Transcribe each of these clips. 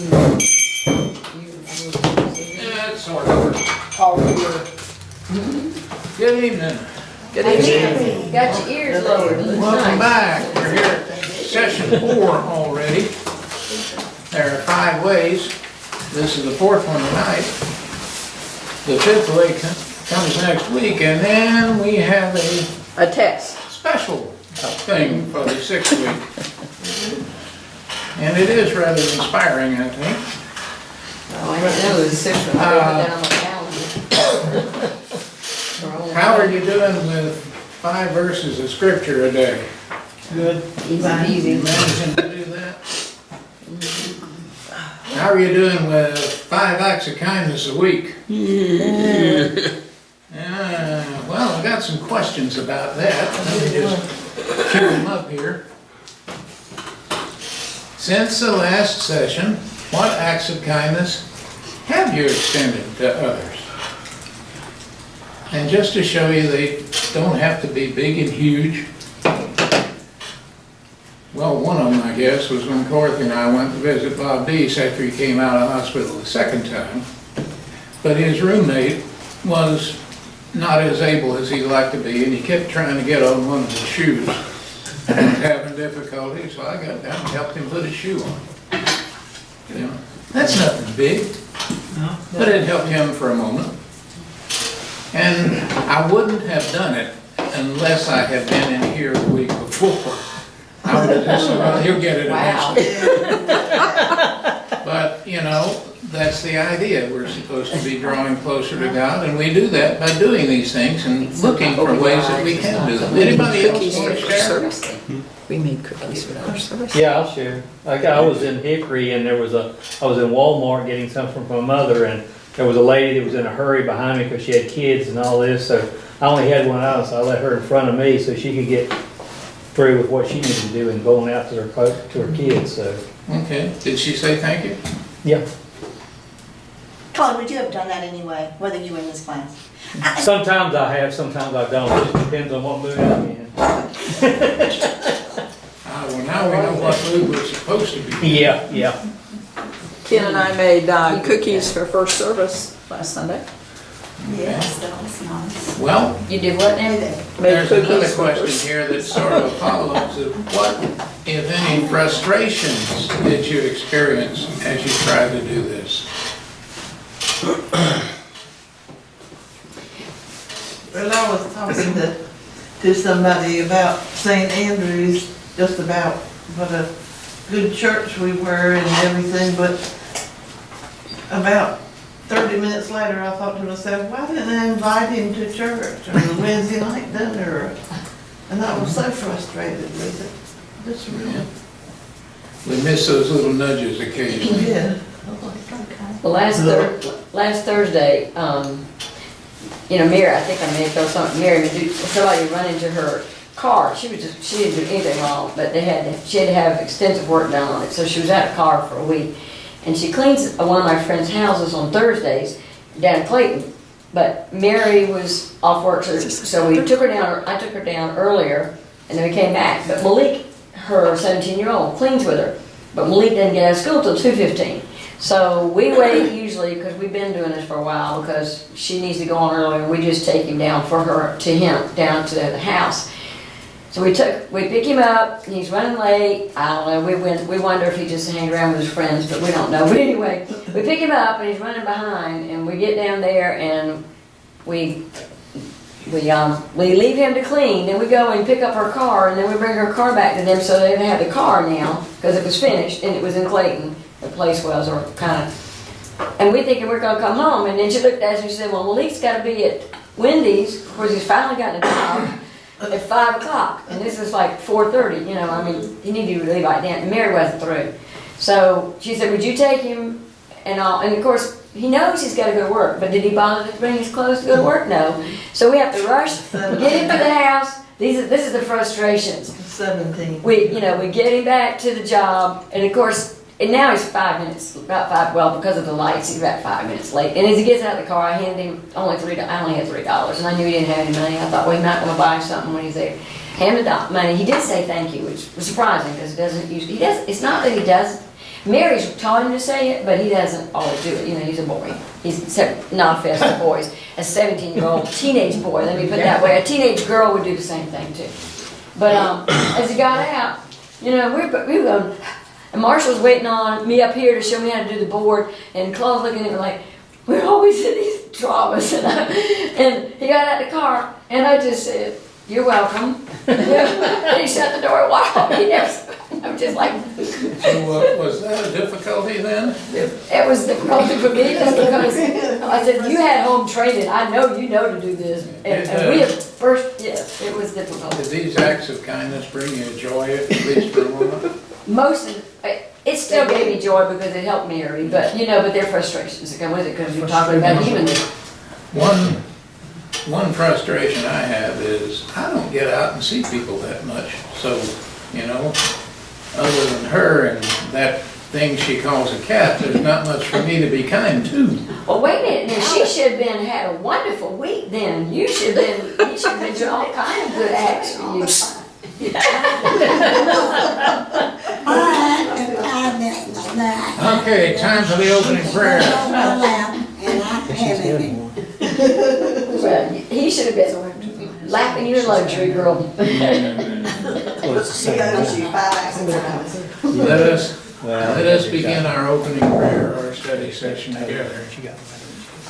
Yeah, it's sort of. All here. Good evening. Got your ears lowered. Looks Welcome nice. back. We're here at session 4 already. There are 5 ways. This is the 4th one tonight. The 5th way comes next week, and then we have a A test. special thing for the 6th week. And it is rather inspiring, I think. Oh, I didn't know it was 6 when I put that on my calendar. How are you doing with 5 verses of scripture a day? Good. Easy peasy. Managing to do that? How are you doing with 5 acts of kindness a week? Well, I got some questions about that. Let me just cue them up here. Since the last session, what acts of kindness have you extended to others? And just to show you, they don't have to be big and huge. Well, one of them, I guess, was when Dorothy and I went to visit Bob Deese after he came out of the hospital the 2nd time. But his roommate was not as able as he'd like to be, and he kept trying to get on one of his shoes. He was having difficulty, so I got down and helped him put his shoe on. You know, that's nothing big, but it helped him for a moment. And I wouldn't have done it unless I had been in here the week before. I would have just said, well, he'll get it Wow. eventually. But, you know, that's the idea. We're supposed to be drawing closer to God, and we do that by doing these things and looking for ways that we can do them. Anybody else want to share? We made cookies for our service. Yeah, I'll share. I was in Hickory and I was in Walmart getting something from my mother, and there was a lady that was in a hurry behind me because she had kids and all this, so I only had one out, so I let her in front of me so she could get through with what she needed to do and going out to her kids, so, Okay, did she say thank you? yeah. Colin, would you have done that anyway, whether you were in this class? Sometimes I have, sometimes I don't. It just depends on what mood I'm in. Well, now we know what mood we're supposed to be. Yeah, yeah. Ken and I made cookies for first service last Sunday. Yes, that was nice. Well, You did what now? Made there's another cookies for question first. here that sort of follows of what, if any, frustrations did you experience as you tried to do this? Well, I was talking to somebody about St. Andrews, just about what a good church we were and everything, but about 30 minutes later, I thought to myself, why didn't I invite him to church or a Wednesday night dinner? And I was so frustrated with it. Just really, We miss those little nudges occasionally. yeah. Well, last Thursday, you know, Mary, I think I may have thrown something, Mary, somebody run into her car. She didn't do anything wrong, but she had to have extensive work done on it, so she was out of car for a week. And she cleans one of my friend's houses on Thursdays down in Clayton. But Mary was off work, so we took her down, I took her down earlier, and then we came back. But Malik, her 17-year-old, cleans with her. But Malik doesn't get out of school till 2:15. So we wait usually, because we've been doing this for a while, because she needs to go on earlier, and we just take him down to him, down to the house. So we pick him up, and he's running late. I don't know, we wonder if he just hanging around with his friends, but we don't know. But anyway, we pick him up, and he's running behind, and we get down there, and we leave him to clean, then we go and pick up her car, and then we bring her car back to them so they have the car now, because it was finished, and it was in Clayton, the place was, or kind of. And we thinking we're gonna come home, and then she looked at us and she said, well, Malik's gotta be at Wendy's, of course he's finally gotten a job, at 5 o'clock, and this is like 4:30, you know, I mean, he needed to leave right then, and Mary wasn't through. So she said, would you take him and all, and of course, he knows he's gotta go to work, but did he bother to bring his clothes to go to work? No. So we have to rush, get him to the house, this is the frustrations. 17. We get him back to the job, and of course, and now he's 5 minutes, well, because of the lights, he's about 5 minutes late. And as he gets out of the car, I handed him I only had $3, and I knew he didn't have any money. I thought, well, he might want to buy something when he's there. Hand him the money. He did say thank you, which was surprising, because it's not that he doesn't, Mary's taught him to say it, but he doesn't always do it, you know, he's a boy. Not a fest for boys. A 17-year-old teenage boy, let me put it that way, a teenage girl would do the same thing too. But, as he got out, you know, we were going, and Marshall's waiting on me up here to show me how to do the board, and Claude's looking at me like, we're always in these dramas, and he got out of the car, and I just said, you're welcome. And he shut the door, wow, he never, I'm just like, So was that a difficulty then? it was difficult for me just because I said, you had home training, I know you know to do this. And we at first, yes, it was difficult. Did these acts of kindness bring you joy, at least for a moment? Most of, it still gave me joy because it helped Mary, but, you know, but there are frustrations that come with it because you're talking about even, One frustration I have is I don't get out and see people that much. So, you know, other than her and that thing she calls a cat, there's not much for me to be kind to. well, wait a minute, now she should have had a wonderful week then. You should have been doing all kinds of good acts for you. Okay, time for the opening prayer. Well, he should have been laughing your luxury, girl. Let us begin our opening prayer, our study session together.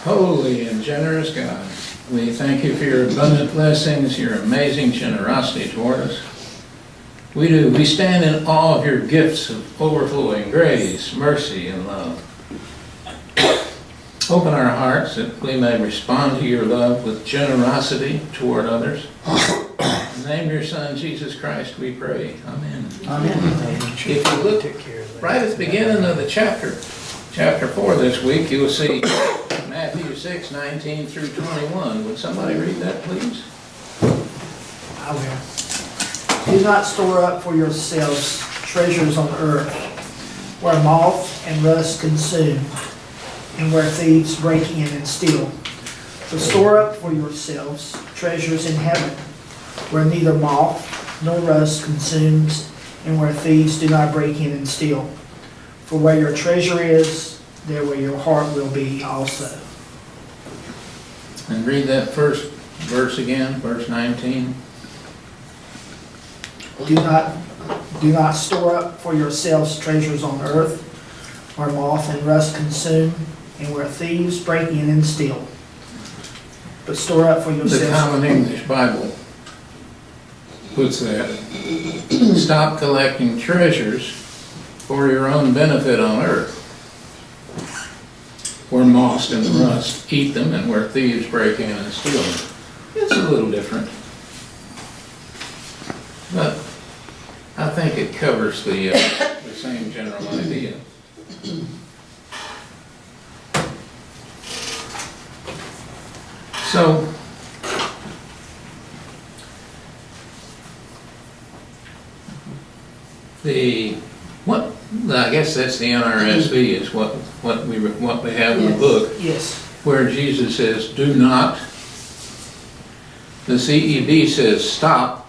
Holy and generous God, we thank you for your abundant blessings, your amazing generosity toward us. We do. We stand in awe of your gifts of overflowing grace, mercy, and love. Open our hearts that we may respond to your love with generosity toward others. In the name of your Son, Jesus Christ, we pray. Amen. Amen. If you look right at the beginning of the chapter 4 this week, you'll see Matthew 6:19 through 21. Would somebody read that, please? I will. Do not store up for yourselves treasures on earth, where moth and rust consume, and where thieves break in and steal. But store up for yourselves treasures in heaven, where neither moth nor rust consumes, and where thieves do not break in and steal. For where your treasure is, there will your heart will be also. And read that first verse again, verse 19. Do not store up for yourselves treasures on earth, where moth and rust consume, and where thieves break in and steal. But store up for The yourselves. Common English Bible puts that. Stop collecting treasures for your own benefit on earth, where moth and rust eat them and where thieves break in and steal them. It's a little different. But I think it covers the same general idea. So, I guess that's the NRSV is what we have in the book, Yes. where Jesus says, do not. The CEB says, stop.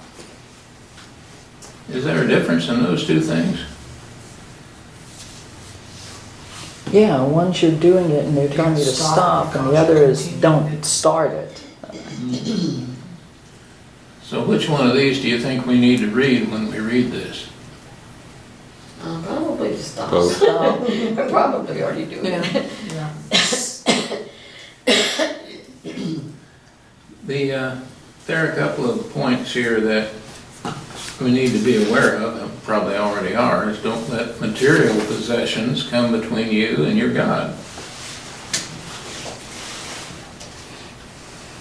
Is there a difference in those two things? Yeah, one's you're doing it and they're telling you to stop, and the other is don't start it. So which one of these do you think we need to read when we read this? Probably just stop. Stop. We're probably already doing it. There are a couple of points here that we need to be aware of, and probably already are, is don't let material possessions come between you and your God.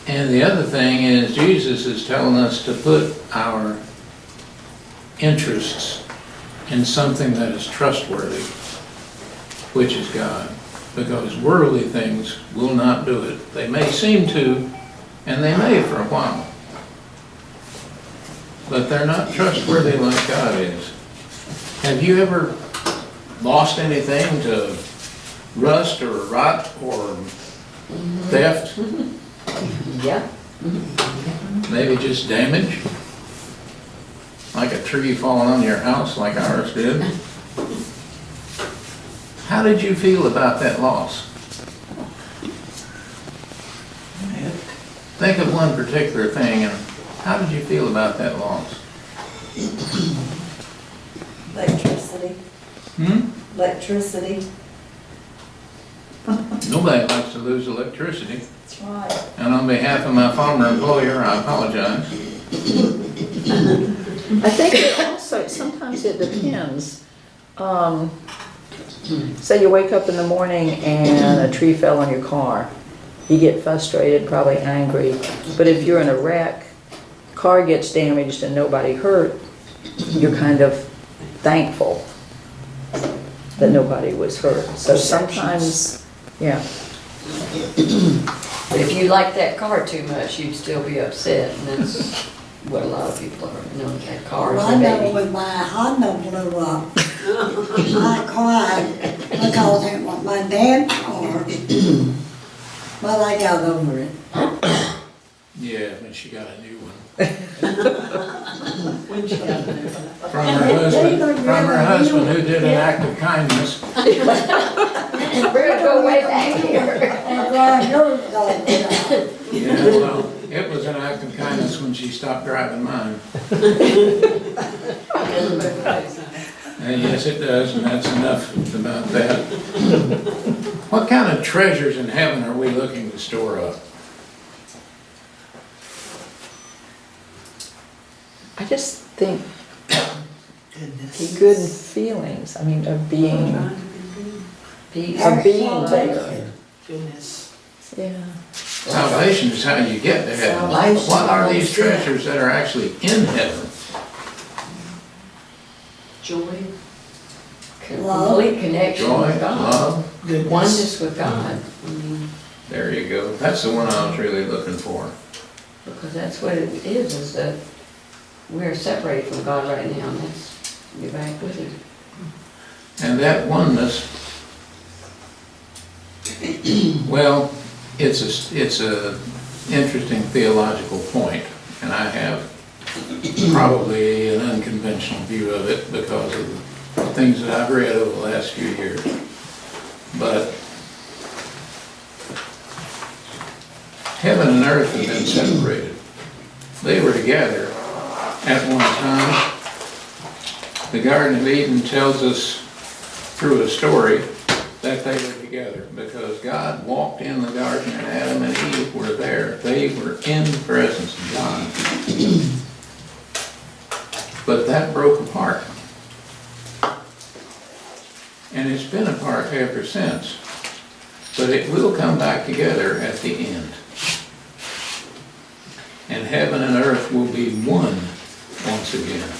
And the other thing is Jesus is telling us to put our interests in something that is trustworthy, which is God. Because worldly things will not do it. They may seem to, and they may for a while. But they're not trustworthy like God is. Have you ever lost anything to rust or rot or theft? Yeah. Maybe just damage? Like a tree falling on your house like ours did? How did you feel about that loss? Think of one particular thing, and how did you feel about that loss? Electricity. Electricity. Nobody likes to lose electricity. That's right. And on behalf of my former employer, I apologize. I think it also, sometimes it depends. Say you wake up in the morning and a tree fell on your car. You get frustrated, probably angry. But if you're in a wreck, car gets damaged and nobody hurt, you're kind of thankful that nobody was hurt. So sometimes, yeah. But if you like that car too much, you'd still be upset, and that's what a lot of people are, you know, that car is Well, their I know baby. when my Honda blew up, I cried because it was my dad's car. But I got over it. Yeah, when she got a new one. When she got there. From her husband who did an act of kindness. We're gonna go way back here. I'm glad yours got it. Yeah, well, it was an act of kindness when she stopped driving mine. And yes, it does, and that's enough about that. What kind of treasures in heaven are we looking to store up? I just think Goodness. good feelings, I mean, of being Peace. there. Goodness. Yeah. Salvation is how you get to heaven. Salvation. What are these treasures that are actually in heaven? Joy. Complete connection Joy, with God. love, Goodness. Oneness with God. I mean, there you go. That's the one I was really looking for. because that's what it is that we're separated from God right now, and that's, you're back with Him. And that oneness, well, it's a interesting theological point, and I have probably an unconventional view of it because of the things that I've read over the last few years. But heaven and earth have been separated. They were together at one time. The Garden of Eden tells us through a story that they were together because God walked in the garden and Adam and Eve were there. They were in the presence of God. But that broke apart. And it's been apart ever since. But it will come back together at the end. And heaven and earth will be one once again.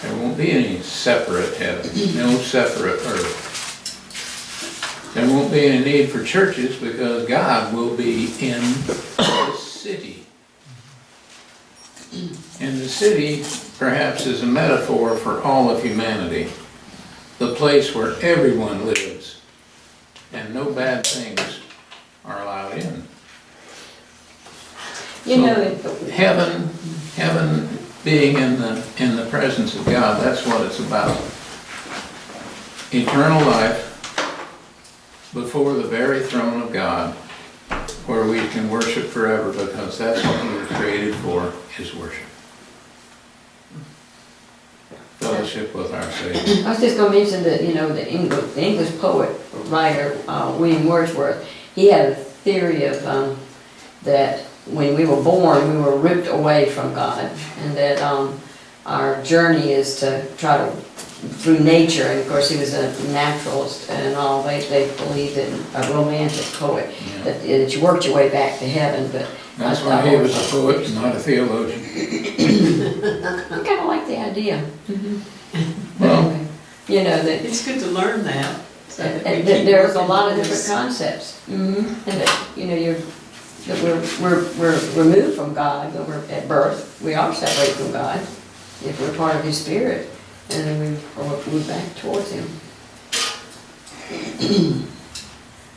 There won't be any separate heaven, no separate earth. There won't be any need for churches because God will be in the city. And the city perhaps is a metaphor for all of humanity. The place where everyone lives and no bad things are allowed in. You know, Heaven being in the presence of God, that's what it's about. Eternal life before the very throne of God, where we can worship forever because that's what we were created for, is worship. Fellowship with our Savior. I was just gonna mention that, you know, the English poet, writer, William Wordsworth, he had a theory of, that when we were born, we were ripped away from God, and that, our journey is to try to, through nature, and of course he was a naturalist and all, they believed in a romantic poet, that you worked your way back to heaven, but. That's why he was a poet, not a theologian. I kinda like the idea. Well, You know, that, It's good to learn that. so that we and keep there's a working lot of on different this. concepts. And that, you know, that we're removed from God when we're at birth. We are separated from God if we're part of His Spirit, and then we move back towards Him.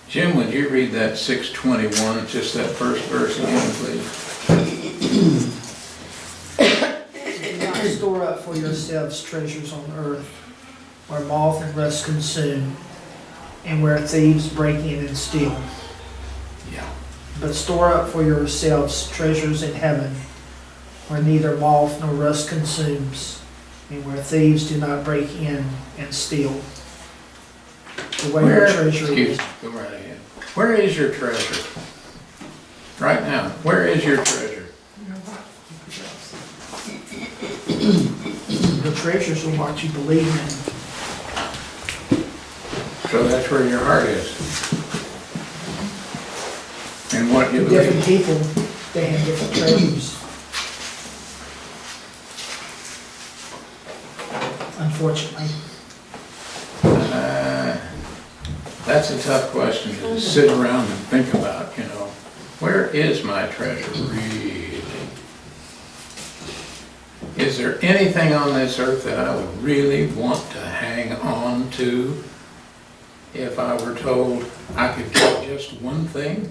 Jim, would you read that 621, just that first verse again, please? Do not store up for yourselves treasures on earth, where moth and rust consume, and where thieves break in and steal. Yeah. But store up for yourselves treasures in heaven, where neither moth nor rust consumes, and where thieves do not break in and steal. The way your treasure Excuse is. me, go right ahead. Where is your treasure? Right now, where is your treasure? The treasures are what you believe in. So that's where your heart is. And what you Different believe. people, they have different treasures. Unfortunately. That's a tough question to sit around and think about, you know. Where is my treasure really? Is there anything on this earth that I would really want to hang on to if I were told I could get just one thing?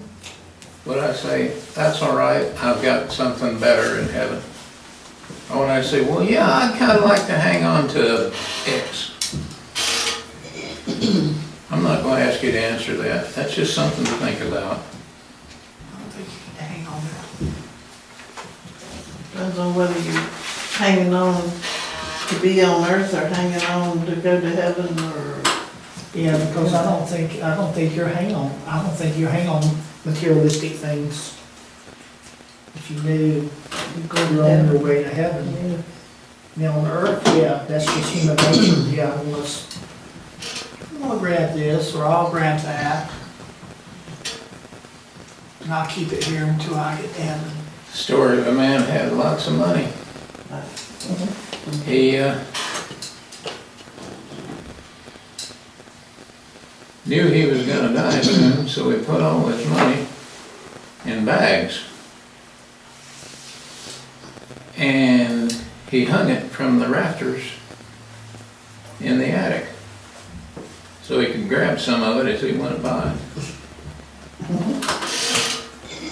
Would I say, that's all right, I've got something better in heaven? Or would I say, well, yeah, I'd kind of like to hang on to X. I'm not going to ask you to answer that. That's just something to think about. I don't think you can hang on there. Depends on whether you're hanging on to be on earth or hanging on to go to heaven or. Yeah, because I don't think you're I don't think you hang on materialistic things. If you knew you're on your way to heaven. Now on earth, yeah, that's just human nature, yeah, I'll grab this or I'll grab that. And I'll keep it here until I get to heaven. Story of a man who had lots of money. He knew he was going to die soon, so he put all his money in bags. And he hung it from the rafters in the attic, so he could grab some of it as he went by.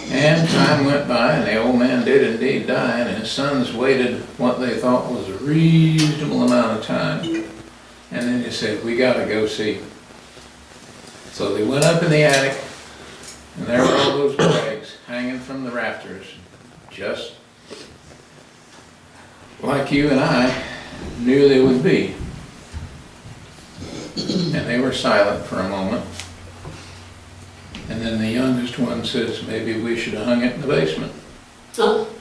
And time went by, and the old man did indeed die, and his sons waited what they thought was a reasonable amount of time. And then they said, we gotta go see. So they went up in the attic, and there were all those bags hanging from the rafters, just like you and I knew they would be. And they were silent for a moment. And then the youngest one says, maybe we should have hung it in the basement. Ouch.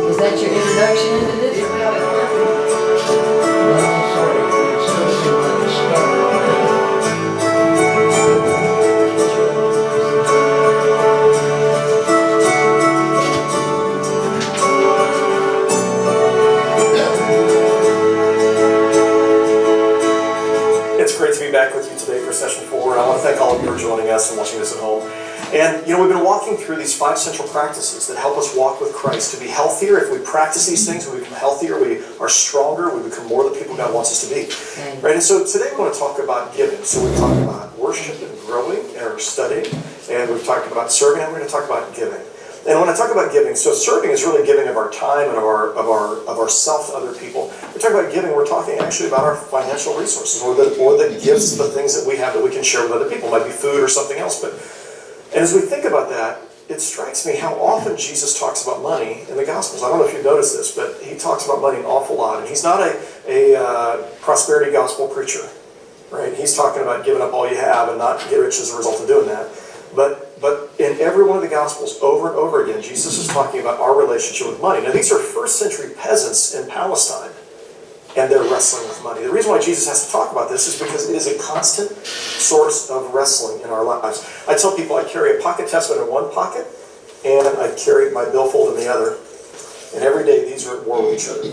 Was that your introduction into this? Well, sorry, it's still where to start. It's great to be back with you today for session 4. And I want to thank all of you for joining us and watching this at home. And we've been walking through these 5 central practices that help us walk with Christ. To be healthier, if we practice these things, we become healthier, we are stronger, we become more the people God wants us to be. Right? And so today we want to talk about giving. So we talk about worship and growing and our studying, and we've talked about serving, and we're going to talk about giving. And when I talk about giving, so serving is really giving of our time and of our self to other people. We talk about giving, we're talking actually about our financial resources or the gifts, the things that we have that we can share with other people. It might be food or something else. And as we think about that, it strikes me how often Jesus talks about money in the Gospels. I don't know if you've noticed this, but he talks about money an awful lot. And he's not a prosperity gospel preacher, right? He's talking about giving up all you have and not get rich as a result of doing that. But in every one of the Gospels, over and over again, Jesus is talking about our relationship with money. Now, these are first century peasants in Palestine, and they're wrestling with money. The reason why Jesus has to talk about this is because it is a constant source of wrestling in our lives. I tell people I carry a pocket Testament in one pocket, and I carry my billfold in the other. And every day these are at war with each other.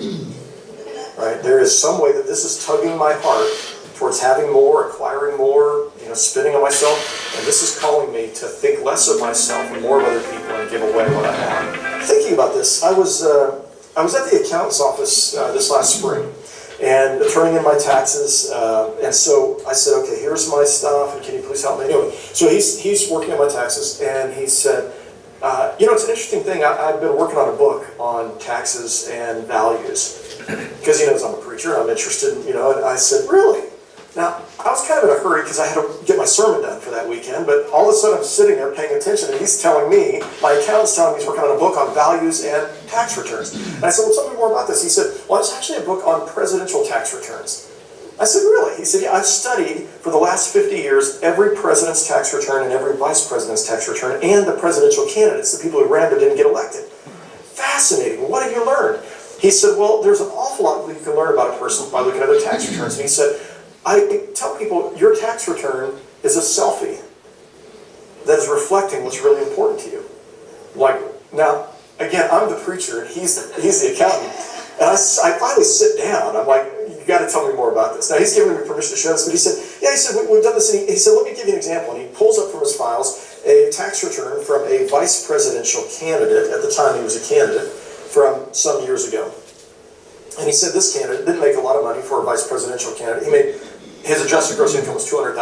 Right? There is some way that this is tugging my heart towards having more, acquiring more, spending on myself, and this is calling me to think less of myself and more of other people and give away what I have. Thinking about this, I was at the accountant's office this last spring, and turning in my taxes, and so I said, okay, here here's my stuff, and can you please help me? Anyway, so he's working on my taxes, and he said, it's an interesting thing. I've been working on a book on taxes and values, because he knows I'm a preacher, I'm interested, and I said, really? Now, I was kind of in a hurry because I had to get my sermon done for that weekend, but all of a sudden I'm sitting there paying attention, and he's telling me, my accountant's telling me he's working on a book on values and tax returns. And I said, well, tell me more about this. He said, well, it's actually a book on presidential tax returns. I said, really? He said, yeah, I've studied for the last 50 years every president's tax return and every vice president's tax return and the presidential candidates, the people who ran but didn't get elected. Fascinating. What have you learned? He said, well, there's an awful lot that you can learn about a person by looking at their tax returns. And he said, I tell people your tax return is a selfie that is reflecting what's really important to you. Like, now, again, I'm the preacher and he's the accountant. And I finally sit down. I'm like, you got to tell me more about this. Now, he's given me permission to share this, but he said, we've done this. And he said, let me give you an example. And he pulls up from his files a tax return from a vice presidential candidate. At the time, he was a candidate from some years ago. And he said this candidate didn't make a lot of money for a vice presidential candidate. His adjusted gross income was $200,000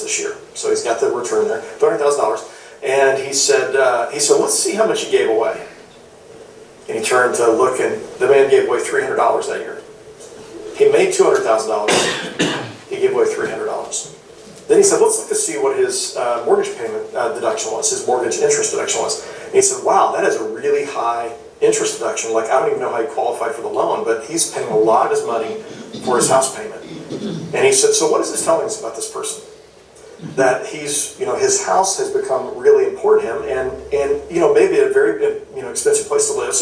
this year. So he's got the return there, $200,000. And he said, let's see how much he gave away. And he turned to look, and the man gave away $300 that year. He made $200,000. He gave away $300. Then he said, let's look to see what his mortgage payment deduction was, his mortgage interest deduction was. And he said, wow, that is a really high interest deduction. Like, I don't even know how he qualified for the loan, but he's paying a lot of his money for his house payment. And he said, so what is this telling us about this person? That he's, his house has become really important to him, and maybe a very, expensive place to live.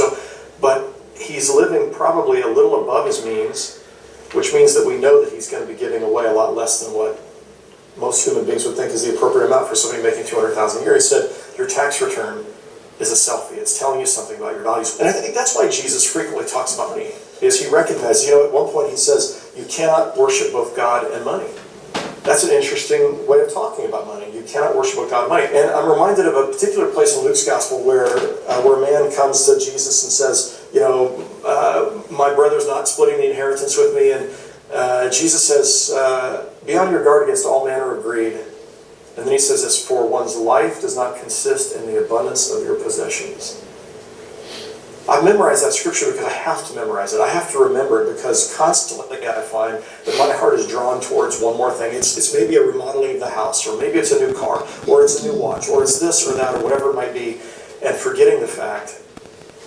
But he's living probably a little above his means, which means that we know that he's going to be giving away a lot less than what most human beings would think is the appropriate amount for somebody making $200,000 a year. He said, your tax return is a selfie. It's telling you something about your values. And I think that's why Jesus frequently talks about money, is he recognizes, at one point he says, you cannot worship both God and money. That's an interesting way of talking about money. You cannot worship both God and money. And I'm reminded of a particular place in Luke's gospel where a man comes to Jesus and says, my brother's not splitting the inheritance with me. And Jesus says, be on your guard against all manner of greed. And then he says this, for one's life does not consist in the abundance of your possessions. I've memorized that scripture because I have to memorize it. I have to remember it because constantly I find that my heart is drawn towards one more thing. It's maybe a remodeling of the house, or maybe it's a new car, or it's a new watch, or it's this or that, or whatever it might be, and forgetting the fact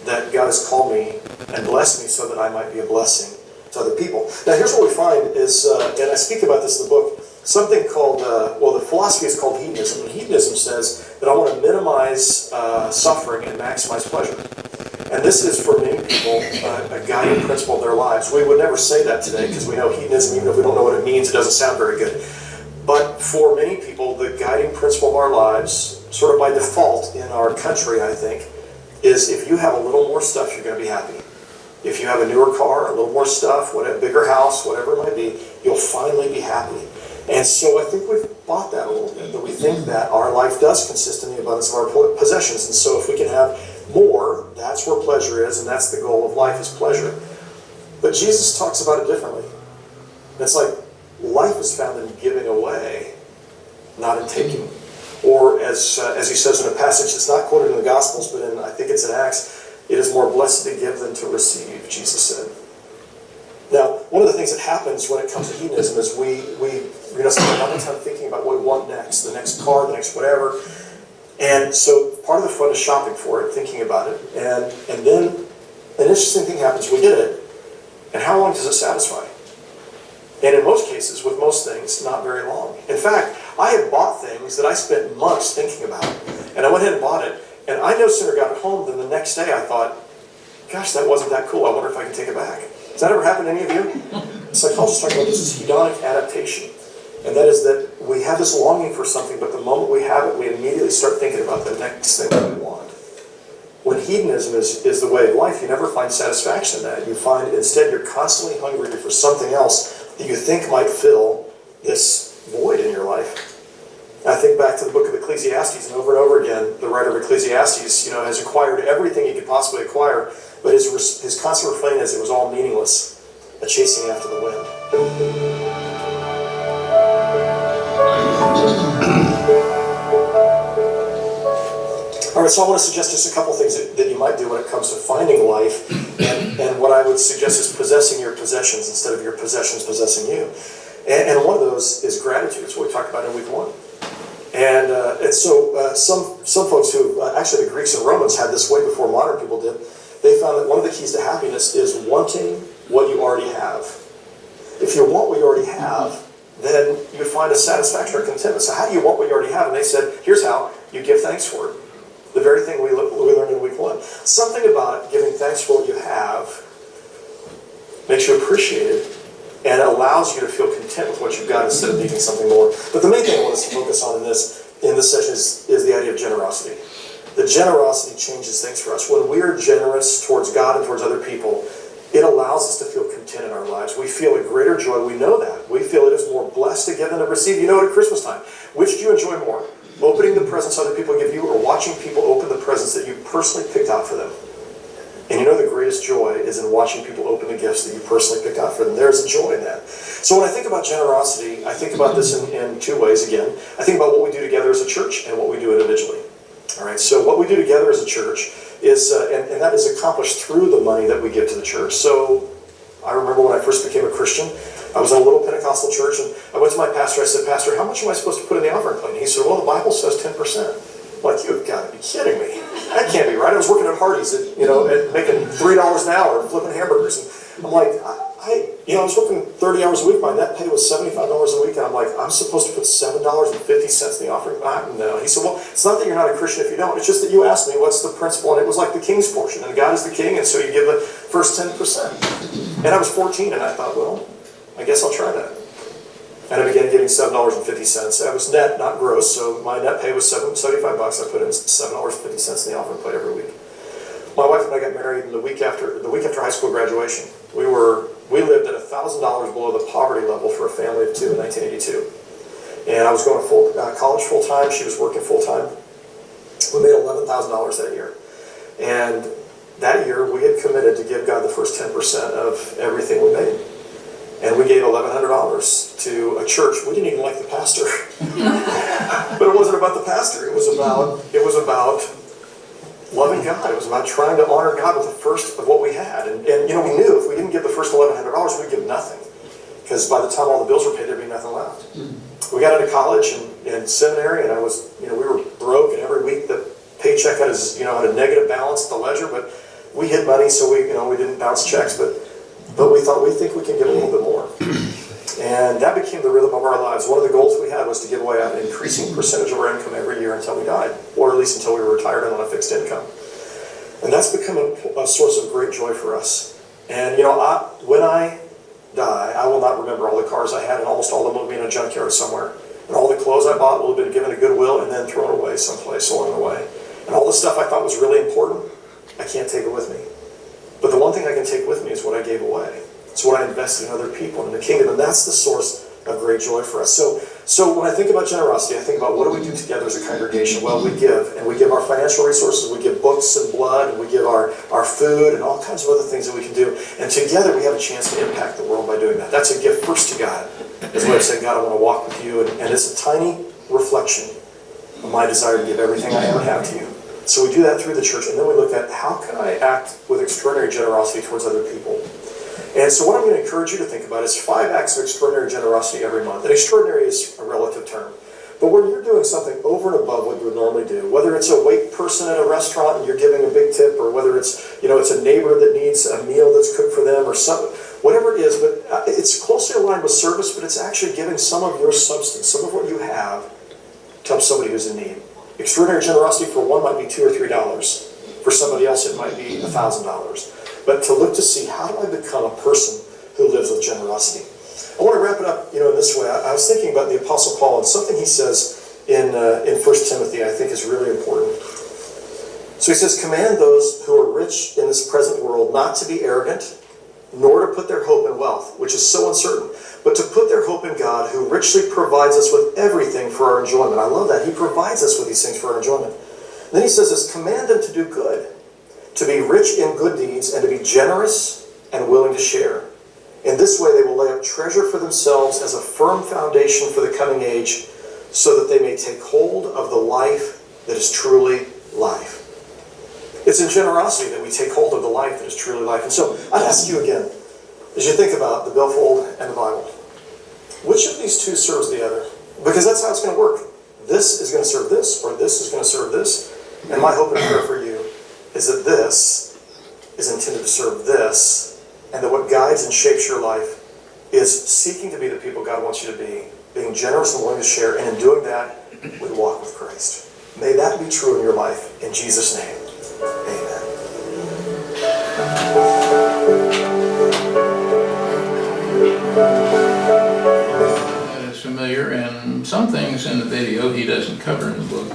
that God has called me and blessed me so that I might be a blessing to other people. Now here's what we find is, and I speak about this in the book, something called, the philosophy is called hedonism. And hedonism says that I want to minimize suffering and maximize pleasure. And this is, for many people, a guiding principle of their lives. We would never say that today because we know hedonism, even if we don't know what it means, it doesn't sound very good. But for many people, the guiding principle of our lives, sort of by default in our country, I think, is if you have a little more stuff, you're going to be happy. If you have a newer car, a little more stuff, a bigger house, whatever it might be, you'll finally be happy. And so I think we've bought that a little bit, that we think that our life does consist in the abundance of our possessions. And so if we can have more, that's where pleasure is, and that's the goal of life, is pleasure. But Jesus talks about it differently. It's like life is found in giving away, not in taking. Or as he says in a passage that's not quoted in the Gospels, but I think it's in Acts, it is more blessed to give than to receive, Jesus said. Now, one of the things that happens when it comes to hedonism is we spend a lot of time thinking about what we want next, the next car, the next whatever. And so part of the fun is shopping for it, thinking about it. And then an interesting thing happens. We did it. And how long does it satisfy? And in most cases, with most things, not very long. In fact, I have bought things that I spent months thinking about. And I went ahead and bought it. And I no sooner got it home than the next day I thought, gosh, that wasn't that cool. I wonder if I can take it back. Has that ever happened to any of you? Psychologists talk about this as hedonic adaptation. And that is that we have this longing for something, but the moment we have it, we immediately start thinking about the next thing that we want. When hedonism is the way of life, you never find satisfaction in that. You find instead you're constantly hungry for something else that you think might fill this void in your life. I think back to the book of Ecclesiastes, and over again, the writer of Ecclesiastes, has acquired everything he could possibly acquire, but his constant refrain is it was all meaningless, a chasing after the wind. All right, so I want to suggest just a couple things that you might do when it comes to finding life, and what I would suggest is possessing your possessions instead of your possessions possessing you. And one of those is gratitude. It's what we talked about in week 1. And so some folks who, actually the Greeks and Romans had this way before modern people did, they found that one of the keys to happiness is wanting what you already have. If you want what you already have, then you find a satisfaction or contentment. So how do you want what you already have? And they said, here's how, you give thanks for it. The very thing we learned in week 1. Something about giving thanks for what you have makes you appreciate it and allows you to feel content with what you've got instead of needing something more. But the main thing I want us to focus on in this session is the idea of generosity. The generosity changes things for us. When we're generous towards God and towards other people, it allows us to feel content in our lives. We feel a greater joy. We know that. We feel it is more blessed to give than to receive. You know it at Christmas time. Which do you enjoy more? Opening the presents other people give you, or watching people open the presents that you personally picked out for them? And you know the greatest joy is in watching people open the gifts that you personally picked out for them. There's a joy in that. So when I think about generosity, I think about this in 2 ways again. I think about what we do together as a church and what we do individually. All right, so what we do together as a church is, and that is accomplished through the money that we give to the church. So I remember when I first became a Christian, I was in a little Pentecostal church, and I went to my pastor. I said, Pastor, how much am I supposed to put in the offering plate? And he said, well, the Bible says 10%. I'm like, you've got to be kidding me. That can't be right. I was working at Hardee's, at making $3 an hour, flipping hamburgers. And I'm like, I was working 30 hours a week. My net pay was $75 a week, and I'm like, I'm supposed to put $7.50 in the offering? No. He said, well, it's not that you're not a Christian if you don't. It's just that you asked me what's the principle, and it was like the king's portion, and God is the king, and so you give the first 10%. And I was 14, and I thought, well, I guess I'll try that. And I began giving $7.50. That was net, not gross, so my net pay was $75. I put in $7.50 in the offering plate every week. My wife and I got married the week after high school graduation. We lived at $1,000 below the poverty level for a family of 2 in 1982. And I was going to college full time. She was working full time. We made $11,000 that year. And that year we had committed to give God the first 10% of everything we made. And we gave $1,100 to a church. We didn't even like the pastor. But it wasn't about the pastor. It was about loving God. It was about trying to honor God with the first of what we had. And we knew if we didn't give the first $1,100, we'd give nothing. Because by the time all the bills were paid, there'd be nothing left. We got into college and seminary, and I was, we were broke, and every week the paycheck had a negative balance at the ledger, but we hid money, so we didn't bounce checks, but we thought, we think we can give a little bit more. And that became the rhythm of our lives. One of the goals we had was to give away an increasing percentage of our income every year until we died, or at least until we were retired and on a fixed income. And that's become a source of great joy for us. And when I die, I will not remember all the cars I had, and almost all of them will be in a junkyard somewhere. And all the clothes I bought will have been given to Goodwill and then thrown away someplace along the way. And all the stuff I thought was really important, I can't take it with me. But the one thing I can take with me is what I gave away. It's what I invested in other people and in the kingdom, and that's the source of great joy for us. So when I think about generosity, I think about what do we do together as a congregation? Well, we give, and we give our financial resources, we give books and blood, and we give our food and all kinds of other things that we can do. And together we have a chance to impact the world by doing that. That's a gift first to God. It's a way of saying, God, I want to walk with you, and it's a tiny reflection of my desire to give everything I am and have to you. So we do that through the church, and then we look at how can I act with extraordinary generosity towards other people. And so what I'm going to encourage you to think about is 5 acts of extraordinary generosity every month. And extraordinary is a relative term. But when you're doing something over and above what you would normally do, whether it's a wait person at a restaurant and you're giving a big tip, or whether it's a neighbor that needs a meal that's cooked for them, or something, whatever it is, but it's closely aligned with service, but it's actually giving some of your substance, some of what you have, to help somebody who's in need. Extraordinary generosity for one might be $2 or $3. For somebody else, it might be $1,000. But to look to see, how do I become a person who lives with generosity? I want to wrap it up, in this way. I was thinking about the Apostle Paul, and something he says in 1 Timothy I think is really important. So he says, command those who are rich in this present world not to be arrogant, nor to put their hope in wealth, which is so uncertain, but to put their hope in God, who richly provides us with everything for our enjoyment. I love that. He provides us with these things for our enjoyment. And then he says this, command them to do good, to be rich in good deeds, and to be generous and willing to share. In this way they will lay up treasure for themselves as a firm foundation for the coming age, so that they may take hold of the life that is truly life. It's in generosity that we take hold of the life that is truly life. And so I'd ask you again, as you think about the billfold and the Bible, which of these two serves the other? Because that's how it's going to work. This is going to serve this, or this is going to serve this. And my hope and prayer for you is that this is intended to serve this, and that what guides and shapes your life is seeking to be the people God wants you to be, being generous and willing to share, and in doing that, we walk with Christ. May that be true in your life. In Jesus' name, amen. That is familiar, and some things in the video he doesn't cover in the book.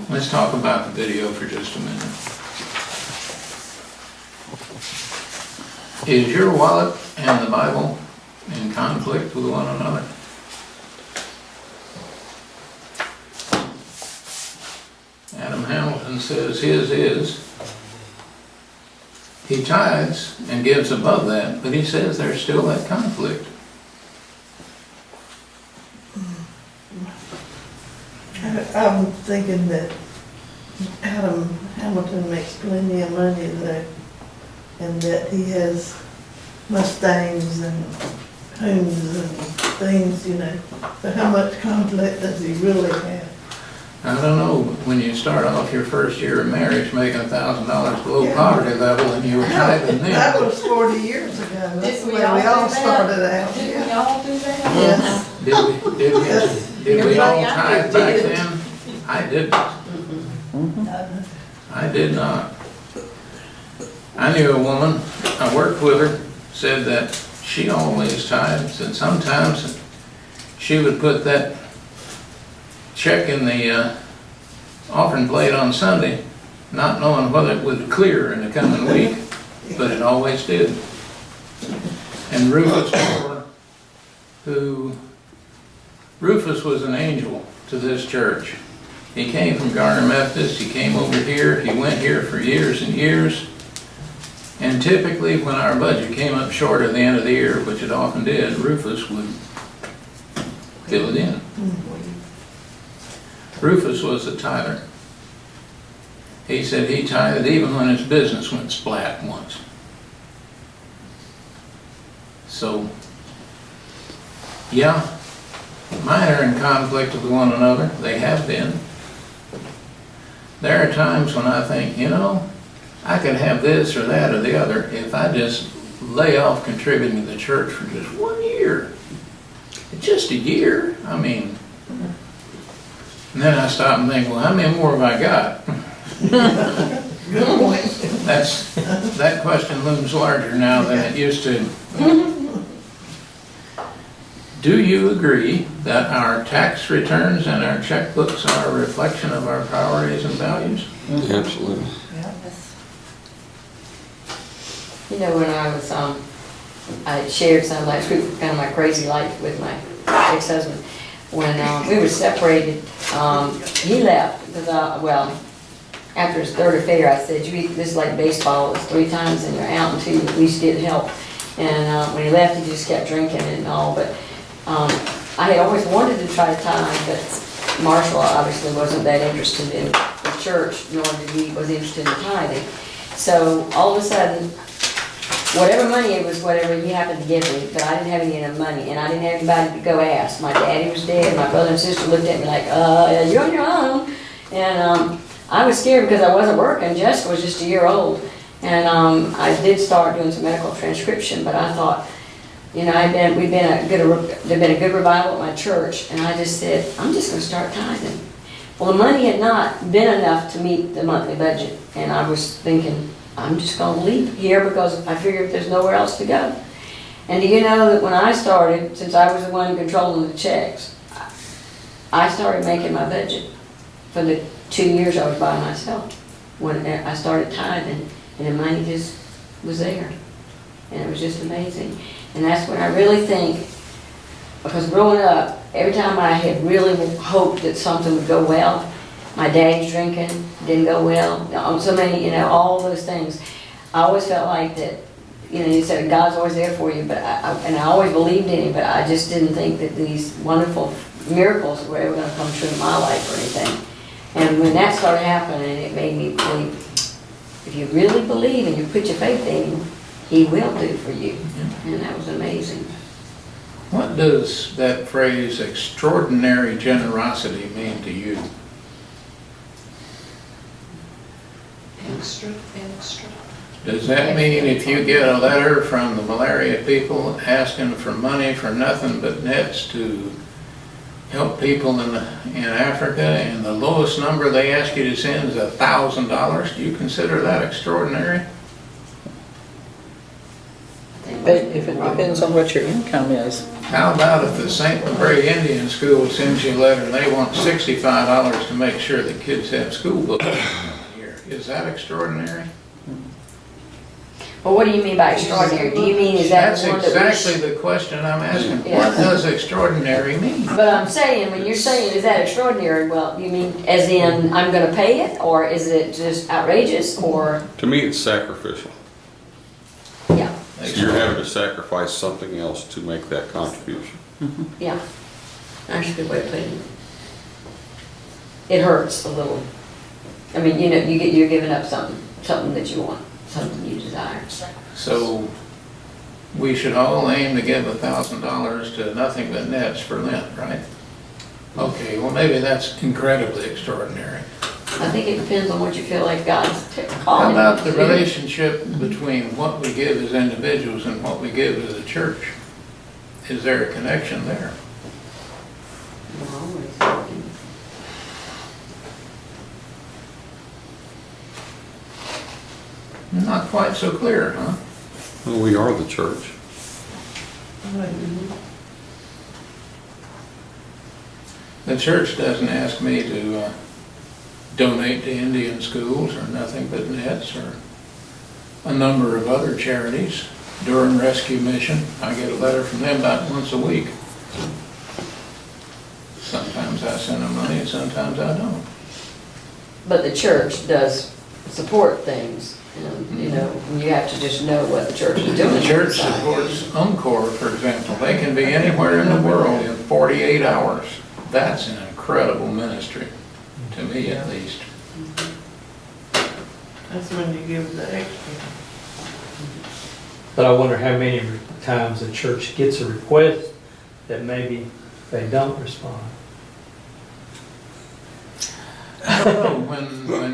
Let's talk about the video for just a minute. Is your wallet and the Bible in conflict with one another? Adam Hamilton says his is. He tithes and gives above that, but he says there's still that conflict. I'm thinking that Adam Hamilton makes plenty of money though, and that he has Mustangs and homes and things, you know. But how much conflict does he really have? I don't know, when you start off your first year of marriage making $1,000 below poverty level and you were tithing That then, was 40 years ago. That's Didn't the we way all we do all that? started out. Did we Yeah. all do that? Yes. did we all Everybody out tithe there back did. then? I didn't. I did not. I knew a woman, I worked with her, said that she always tithes, and sometimes she would put that check in the offering plate on Sunday, not knowing whether it would clear in the coming week, but it always did. And Rufus Moore, Rufus was an angel to this church. He came from Garner Methodist, he came over here, he went here for years and years. And typically when our budget came up short at the end of the year, which it often did, Rufus would fill it in. Rufus was a tither. He said he tithed even when his business went splat once. So, yeah, mine are in conflict with one another. They have been. There are times when I think, you know, I could have this or that or the other if I just lay off contributing to the church for just 1 year. Just a year, I mean. And then I stop and think, well, how many more have I got? Good point. That question looms larger now than it used to. Do you agree that our tax returns and our checkbooks are a reflection of our priorities and values? Absolutely. You know, when I shared some last week, kind of my crazy life with my ex-husband. When we were separated, he left because after his third affair, I said, this is like baseball, it's 3 times and you're out until you at least get help. And when he left, he just kept drinking and all, but I had always wanted to try to tithe, but Marshall obviously wasn't that interested in the church, nor was he interested in tithing. So all of a sudden, whatever money it was, whatever he happened to give me, but I didn't have any of the money, and I didn't have anybody to go ask. My daddy was dead, my brother and sister looked at me like, you're on your own. And I was scared because I wasn't working. Jessica was just a year old. And I did start doing some medical transcription, but I thought, you know, there'd been a good revival at my church, and I just said, I'm just gonna start tithing. Well, the money had not been enough to meet the monthly budget, and I was thinking, I'm just gonna leave here because I figured there's nowhere else to go. And do you know that when I started, since I was the one controlling the checks, I started making my budget for the 2 years I was by myself. When I started tithing, and the money just was there. And it was just amazing. And that's when I really think, because growing up, every time I had really hoped that something would go well, my daddy's drinking didn't go well, so many, you know, all those things. I always felt like that, you know, you said God's always there for you, but I always believed in Him, but I just didn't think that these wonderful miracles were ever going to come true in my life or anything. And when that started happening, it made me believe, if you really believe and you put your faith in him, he will do for you. And that was amazing. What does that phrase extraordinary generosity mean to you? Extra. Does that mean if you get a letter from the malaria people asking for money for nothing but nets to help people in Africa, and the lowest number they ask you to send is $1,000, do you consider that extraordinary? But if it depends on what your income is. How about if the St. Bray Indian School sends you a letter and they want $65 to make sure that kids have school books here? Is that extraordinary? Well, what do you mean by extraordinary? Do you mean, is that That's one that we... exactly the question I'm asking. Yeah. What does extraordinary mean? But I'm saying, when you're saying, is that extraordinary, well, you mean as in, I'm gonna pay it, or is it just outrageous, or, To me, it's sacrificial. yeah, So you're having to sacrifice something else to make that contribution. yeah. That's a good way of putting it. It hurts a little. I mean, you know, you're giving up something that you want, something you desire. So we should all aim to give $1,000 to Nothing But Nets for Lent, right? Okay, well, maybe that's incredibly extraordinary. I think it depends on what you feel like God's How calling you about the to do. relationship between what we give as individuals and what we give as a church? Is there a connection there? We're always working. Not quite so clear, huh? Well, we are the church. The church doesn't ask me to donate to Indian schools or Nothing But Nets or a number of other charities. Durham Rescue Mission, I get a letter from them about once a week. Sometimes I send them money and sometimes I don't. But the church does support things, and, you know, you have to just know what the church is doing. The church supports Encore, for example. They can be anywhere in the world in 48 hours. That's an incredible ministry, to me at least. That's when you give the extra. But I wonder how many times the church gets a request that maybe they don't respond. I don't know, when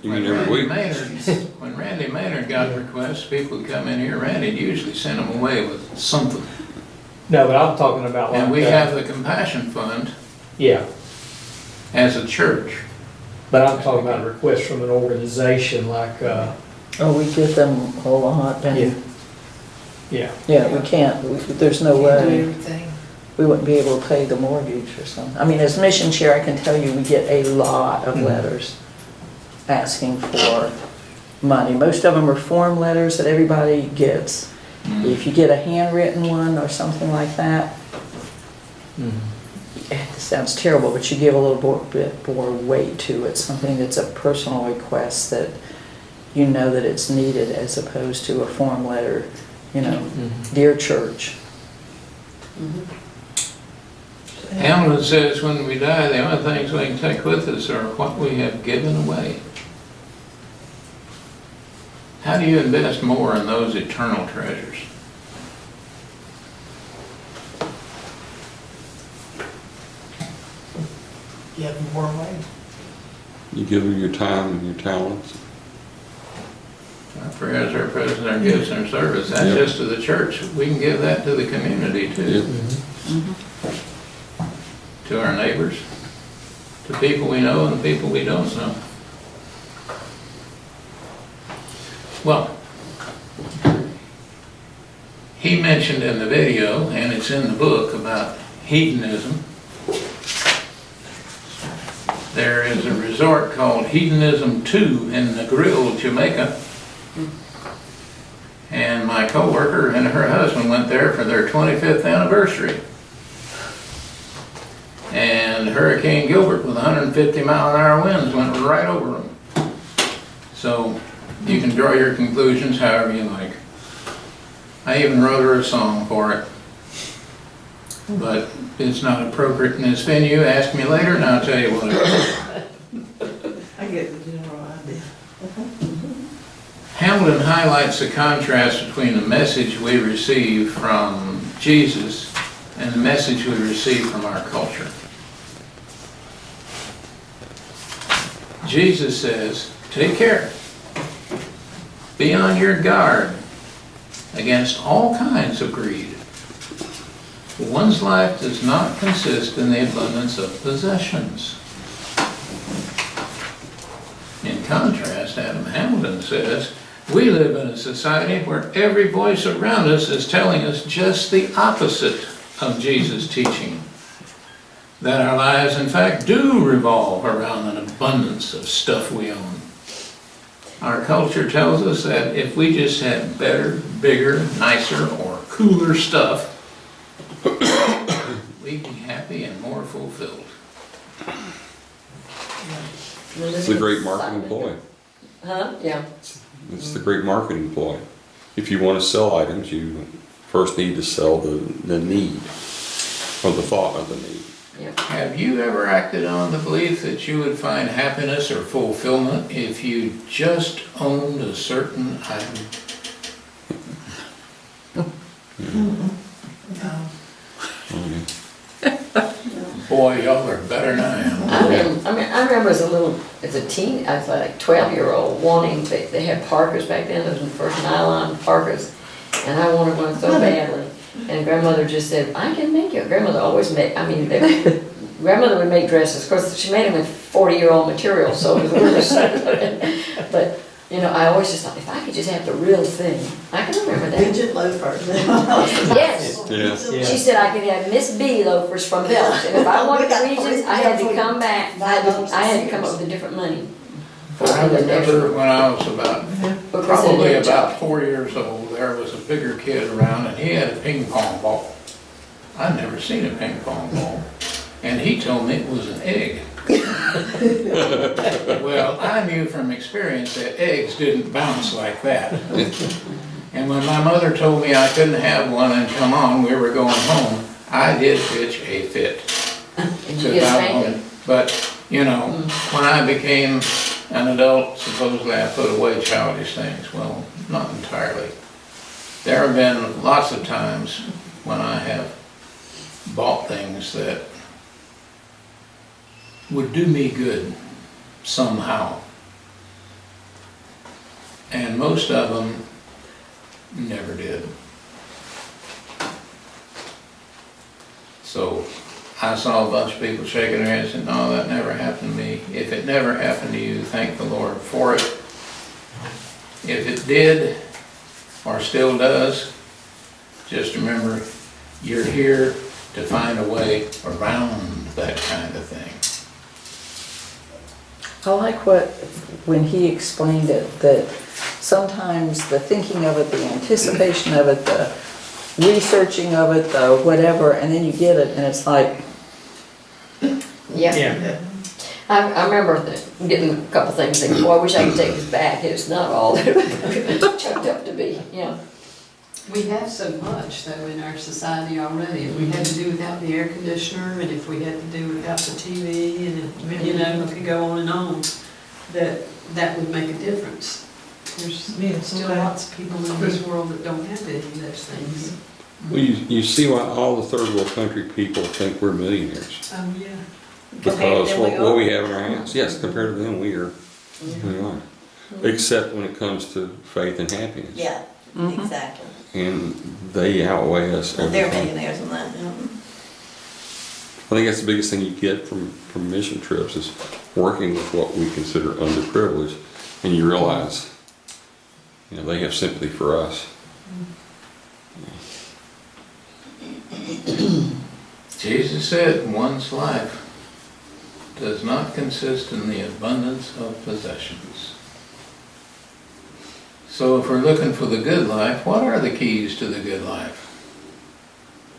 You mean every week? When Randy Maynard got requests, people would come in here, Randy'd usually send them away with something. No, but I'm talking about like. And we have the Compassion Fund Yeah, as a church. but I'm talking about requests from an organization like, Oh, we get them a lot, and, yeah. yeah, we can't, there's no Do way. everything. We wouldn't be able to pay the mortgage or something. I mean, as mission chair, I can tell you, we get a lot of letters asking for money. Most of them are form letters that everybody gets. If you get a handwritten one or something like that, it sounds terrible, but you give a little bit more weight to it, something that's a personal request that you know that it's needed as opposed to a form letter, you know, dear church. Hamlet says when we die, the only things we can take with us are what we have given away. How do you invest more in those eternal treasures? Give more away. You give them your time and your talents. Our prayers, our presence, our gifts, and our service, that's Yep. just to the church. We can give that to the community Yep. too. To our neighbors, to people we know and people we don't know. Well, he mentioned in the video, and it's in the book, about hedonism. There is a resort called Hedonism 2 in Negril, Jamaica. And my coworker and her husband went there for their 25th anniversary. And Hurricane Gilbert with 150-mile-an-hour winds went right over them. So you can draw your conclusions however you like. I even wrote her a song for it. But it's not appropriate in this venue. Ask me later and I'll tell you what it is. Hamilton highlights the contrast between the message we receive from Jesus and the message we receive from our culture. Jesus says, take care. Be on your guard against all kinds of greed. One's life does not consist in the abundance of possessions. In contrast, Adam Hamilton says, we live in a society where every voice around us is telling us just the opposite of Jesus' teaching. That our lives, in fact, do revolve around an abundance of stuff we own. Our culture tells us that if we just had better, bigger, nicer, or cooler stuff, we'd be happy and more fulfilled. It's the great marketing ploy. Huh? Yeah. It's the great marketing ploy. If you want to sell items, you first need to sell the need, or the thought of the need. Yeah. Have you ever acted on the belief that you would find happiness or fulfillment if you just owned a certain item? Boy, y'all are better than I am. I remember as a teen, I was like 12-year-old wanting, they had Parkers back then, those were the first nylon Parkers, and I wanted one so badly. And grandmother just said, I can make you. Grandmother always made, grandmother would make dresses. Of course, she made them with 40-year-old material, so it was really sad. But, I always just thought, if I could just have the real thing. I can remember that. Midget loafers. Yes. Yeah. She said I could have Miss B loafers from Belts, and if I wanted the Regions, I had to come back, I had to come up with a different money. I remember when I was probably about job. 4 years old, there was a bigger kid around and he had a ping pong ball. I'd never seen a ping pong ball. And he told me it was an egg. Well, I knew from experience that eggs didn't bounce like that. And when my mother told me I couldn't have one and come on, we were going home, I did pitch a fit. And you get spanked. But, when I became an adult, supposedly I put away childish things. Well, not entirely. There have been lots of times when I have bought things that would do me good somehow. And most of them never did. So I saw a bunch of people shaking their heads and, no, that never happened to me. If it never happened to you, thank the Lord for it. If it did, or still does, just remember, you're here to find a way around that kind of thing. I like when he explained it, that sometimes the thinking of it, the anticipation of it, the researching of it, the whatever, and then you get it and it's like, Yeah. I remember getting a couple things, thinking, boy, I wish I could take this back. It's not all that it chucked up to be, We have so much though in our society already. If we had to do without the air conditioner and if we had to do without the TV and it could go on, that would make a difference. There's still lots of people in this world that don't have any of those things. Well, you see why all the third world country people think we're millionaires. Oh, yeah. Because what we have in our hands. Yes, compared to them, we are. Except when it comes to faith and happiness. Yeah, exactly. And they outweigh us every They're time. millionaires on that. I think that's the biggest thing you get from mission trips is working with what we consider underprivileged, and you realize, they have sympathy for us. Jesus said one's life does not consist in the abundance of possessions. So if we're looking for the good life, what are the keys to the good life?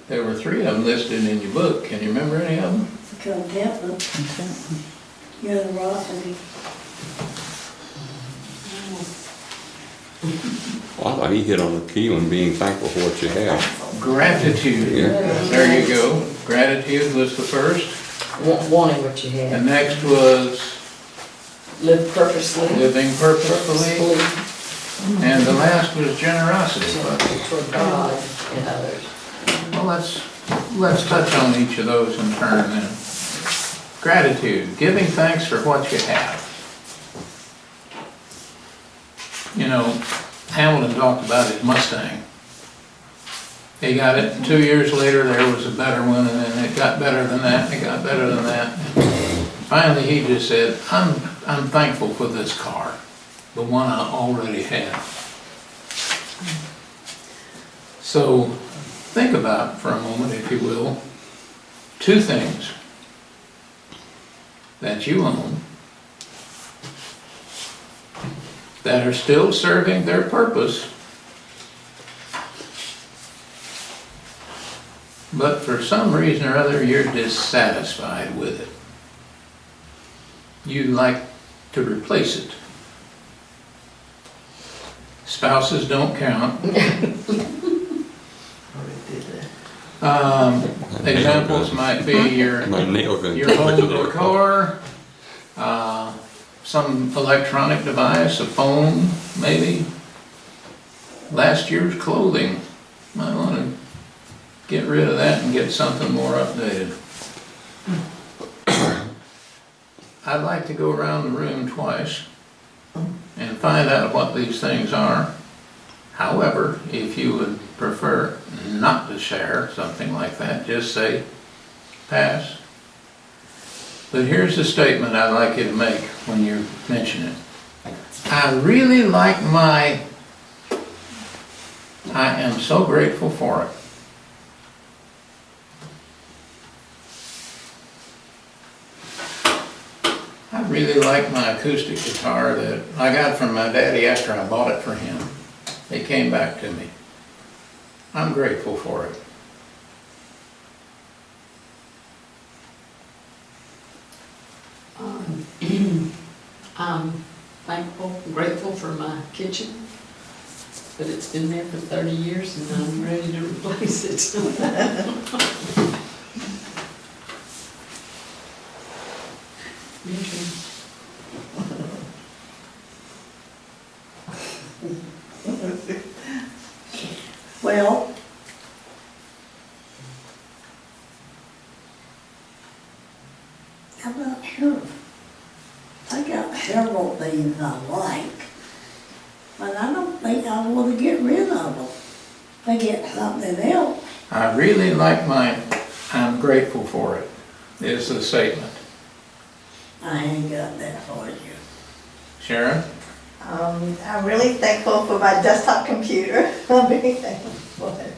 There were 3 of them listed in your book. Can you remember any of them? Contentment, generosity. Well, I thought he hit on the key one, being thankful for what you have. Gratitude. Yeah. There you go. Gratitude was the first. Wanting what you The had. next was Live purposely. living purposefully. And the last was generosity. For God and others. Well, let's touch on each of those in turn then. Gratitude, giving thanks for what you have. You know, Hamilton talked about his Mustang. He got it, and 2 years later, there was a better one, and then it got better than that, and it got better than that. Finally, he just said, I'm thankful for this car, the one I already had. So, think about, for a moment, if you will, 2 things that you own that are still serving their purpose, but for some reason or other, you're dissatisfied with it. You'd like to replace it. Spouses don't count. Examples might be your My nail gun. home decor, some electronic device, a phone, maybe. Last year's clothing. Might want to get rid of that and get something more updated. I'd like to go around the room twice and find out what these things are. However, if you would prefer not to share something like that, just say, pass. But here's the statement I'd like you to make when you mention it. I really like I am so grateful for it. I really like my acoustic guitar that I got from my daddy after I bought it for him. It came back to me. I'm grateful for it. I'm thankful, grateful for my kitchen, but it's been there for 30 years and I'm ready to replace it. Me too. Well, I'm not sure. I got several things I like, but I don't think I want to get rid of them. I get something else. I really like mine. I'm grateful for it, is the statement. I ain't got that for you. Sharon? I'm really thankful for my desktop computer. I'm very thankful for it.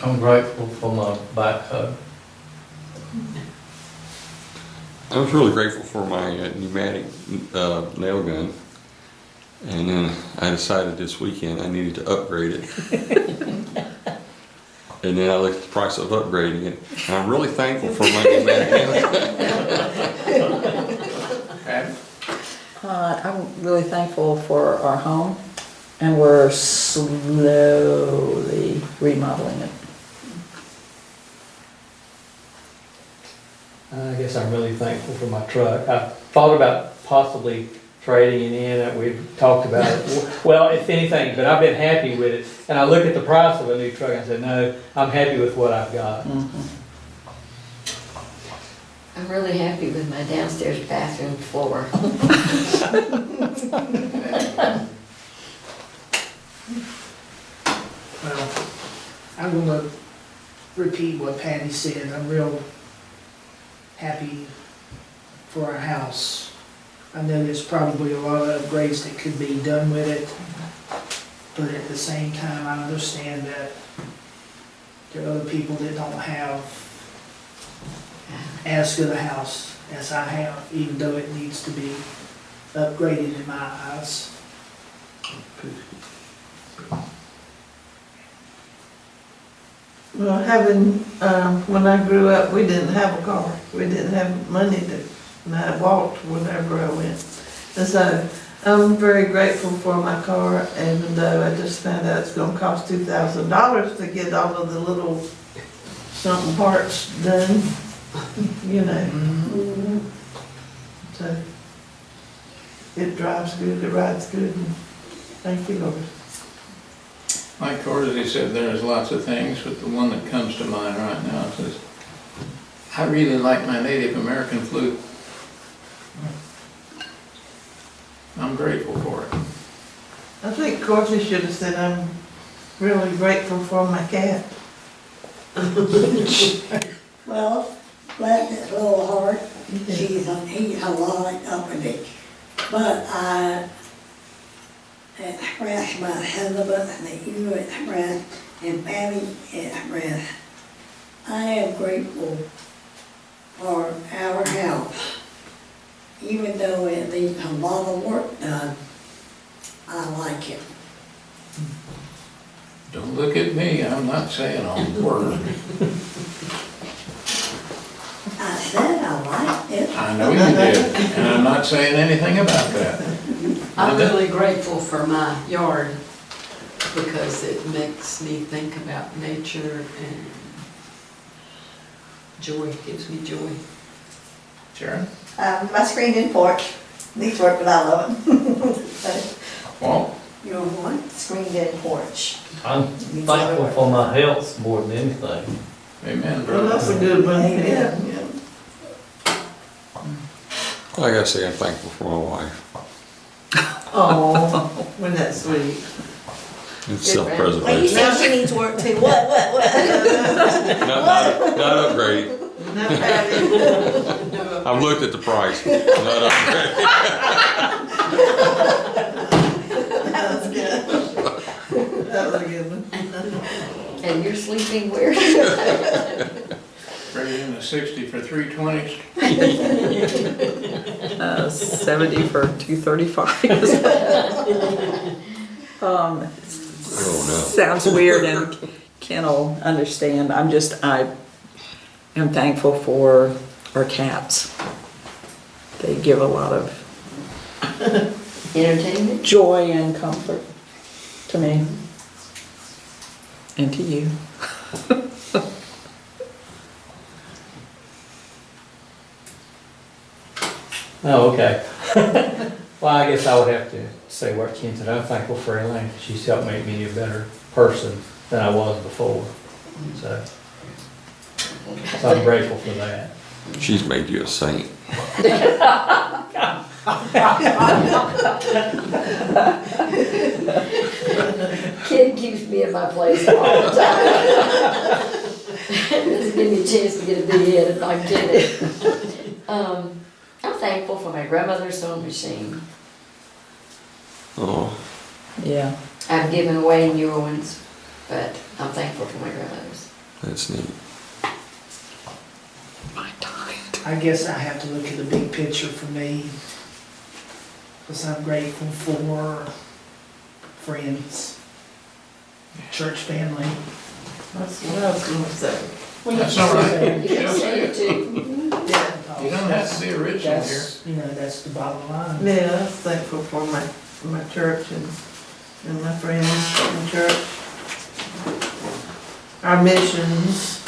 I'm grateful for my backhoe. I was really grateful for my pneumatic nail gun. And then I decided this weekend I needed to upgrade it. And then I looked at the price of upgrading it. And I'm really thankful for my pneumatic nail gun. Pat? I'm really thankful for our home, and we're slowly remodeling it. I guess I'm really thankful for my truck. I thought about possibly trading it in, we've talked about it. Well, if anything, but I've been happy with it. And I look at the price of a new truck and I said, no, I'm happy with what I've got. I'm really happy with my downstairs bathroom floor. Well, I'm gonna repeat what Patty said. I'm real happy for our house. I know there's probably a lot of upgrades that could be done with it, but at the same time, I understand that there are other people that don't have as good a house as I have, even though it needs to be upgraded in my eyes. Well, when I grew up, we didn't have a car. We didn't have money and I walked wherever I went. And so I'm very grateful for my car, even though I just found out it's gonna cost $2,000 to get all of the little something parts done, you know. So it drives good, it rides good, and Thank you, Lord. Like Corzy said, there's lots of things, but the one that comes to mind right now is, I really like my Native American flute. I'm grateful for it. I think Courtney should have said, I'm really grateful for my cat. Well, bless his little heart, he's a lot of it. But I express my sentiments that you express and Patty expressed. I am grateful for our house. Even though it needs a lot of work done, I like it. Don't look at me, I'm not saying a word. I said I liked it. I know you did, and I'm not saying anything about that. I'm really grateful for my yard because it makes me think about nature and joy, gives me joy. Sharon? My screened-in porch needs work, but I love it. Well, Your what? Screened-in porch. I'm thankful for my health more than anything. amen, Well, brother. that's a good one, yeah. I gotta say, I'm thankful for my wife. Oh, wasn't that sweet? It's Well, you self-preservation. said she needs work too. What? Not upgrade. Not Patty. I've looked at the price. Not upgrade. That was good. That was a good one. And you're sleeping where? Bring in a 60 for 320s. 70 for 235. Oh, Sounds weird and Ken will understand. I am thankful for our cats. They give a lot of Entertainment? joy and comfort to me. And to you. Oh, okay. Well, I guess I would have to say what Ken said. I'm thankful for Elaine. She's helped make me a better person than I was before. So I'm grateful for that. no. She's made you a saint. Ken keeps me in my place all the time. Doesn't give me a chance to get a big head like Janet. I'm thankful for my grandmother's sewing machine. Oh, Yeah. I've given away newer ones, but I'm thankful for my grandmother's. that's neat. I guess I have to look at the big picture for me. Because I'm grateful for friends, church family. That's what I was gonna say. That's all right. You can say it too. Yeah, You don't have to be original here. That's, that's the bottom line. yeah, I was thankful for my church and my friends in church. Our missions,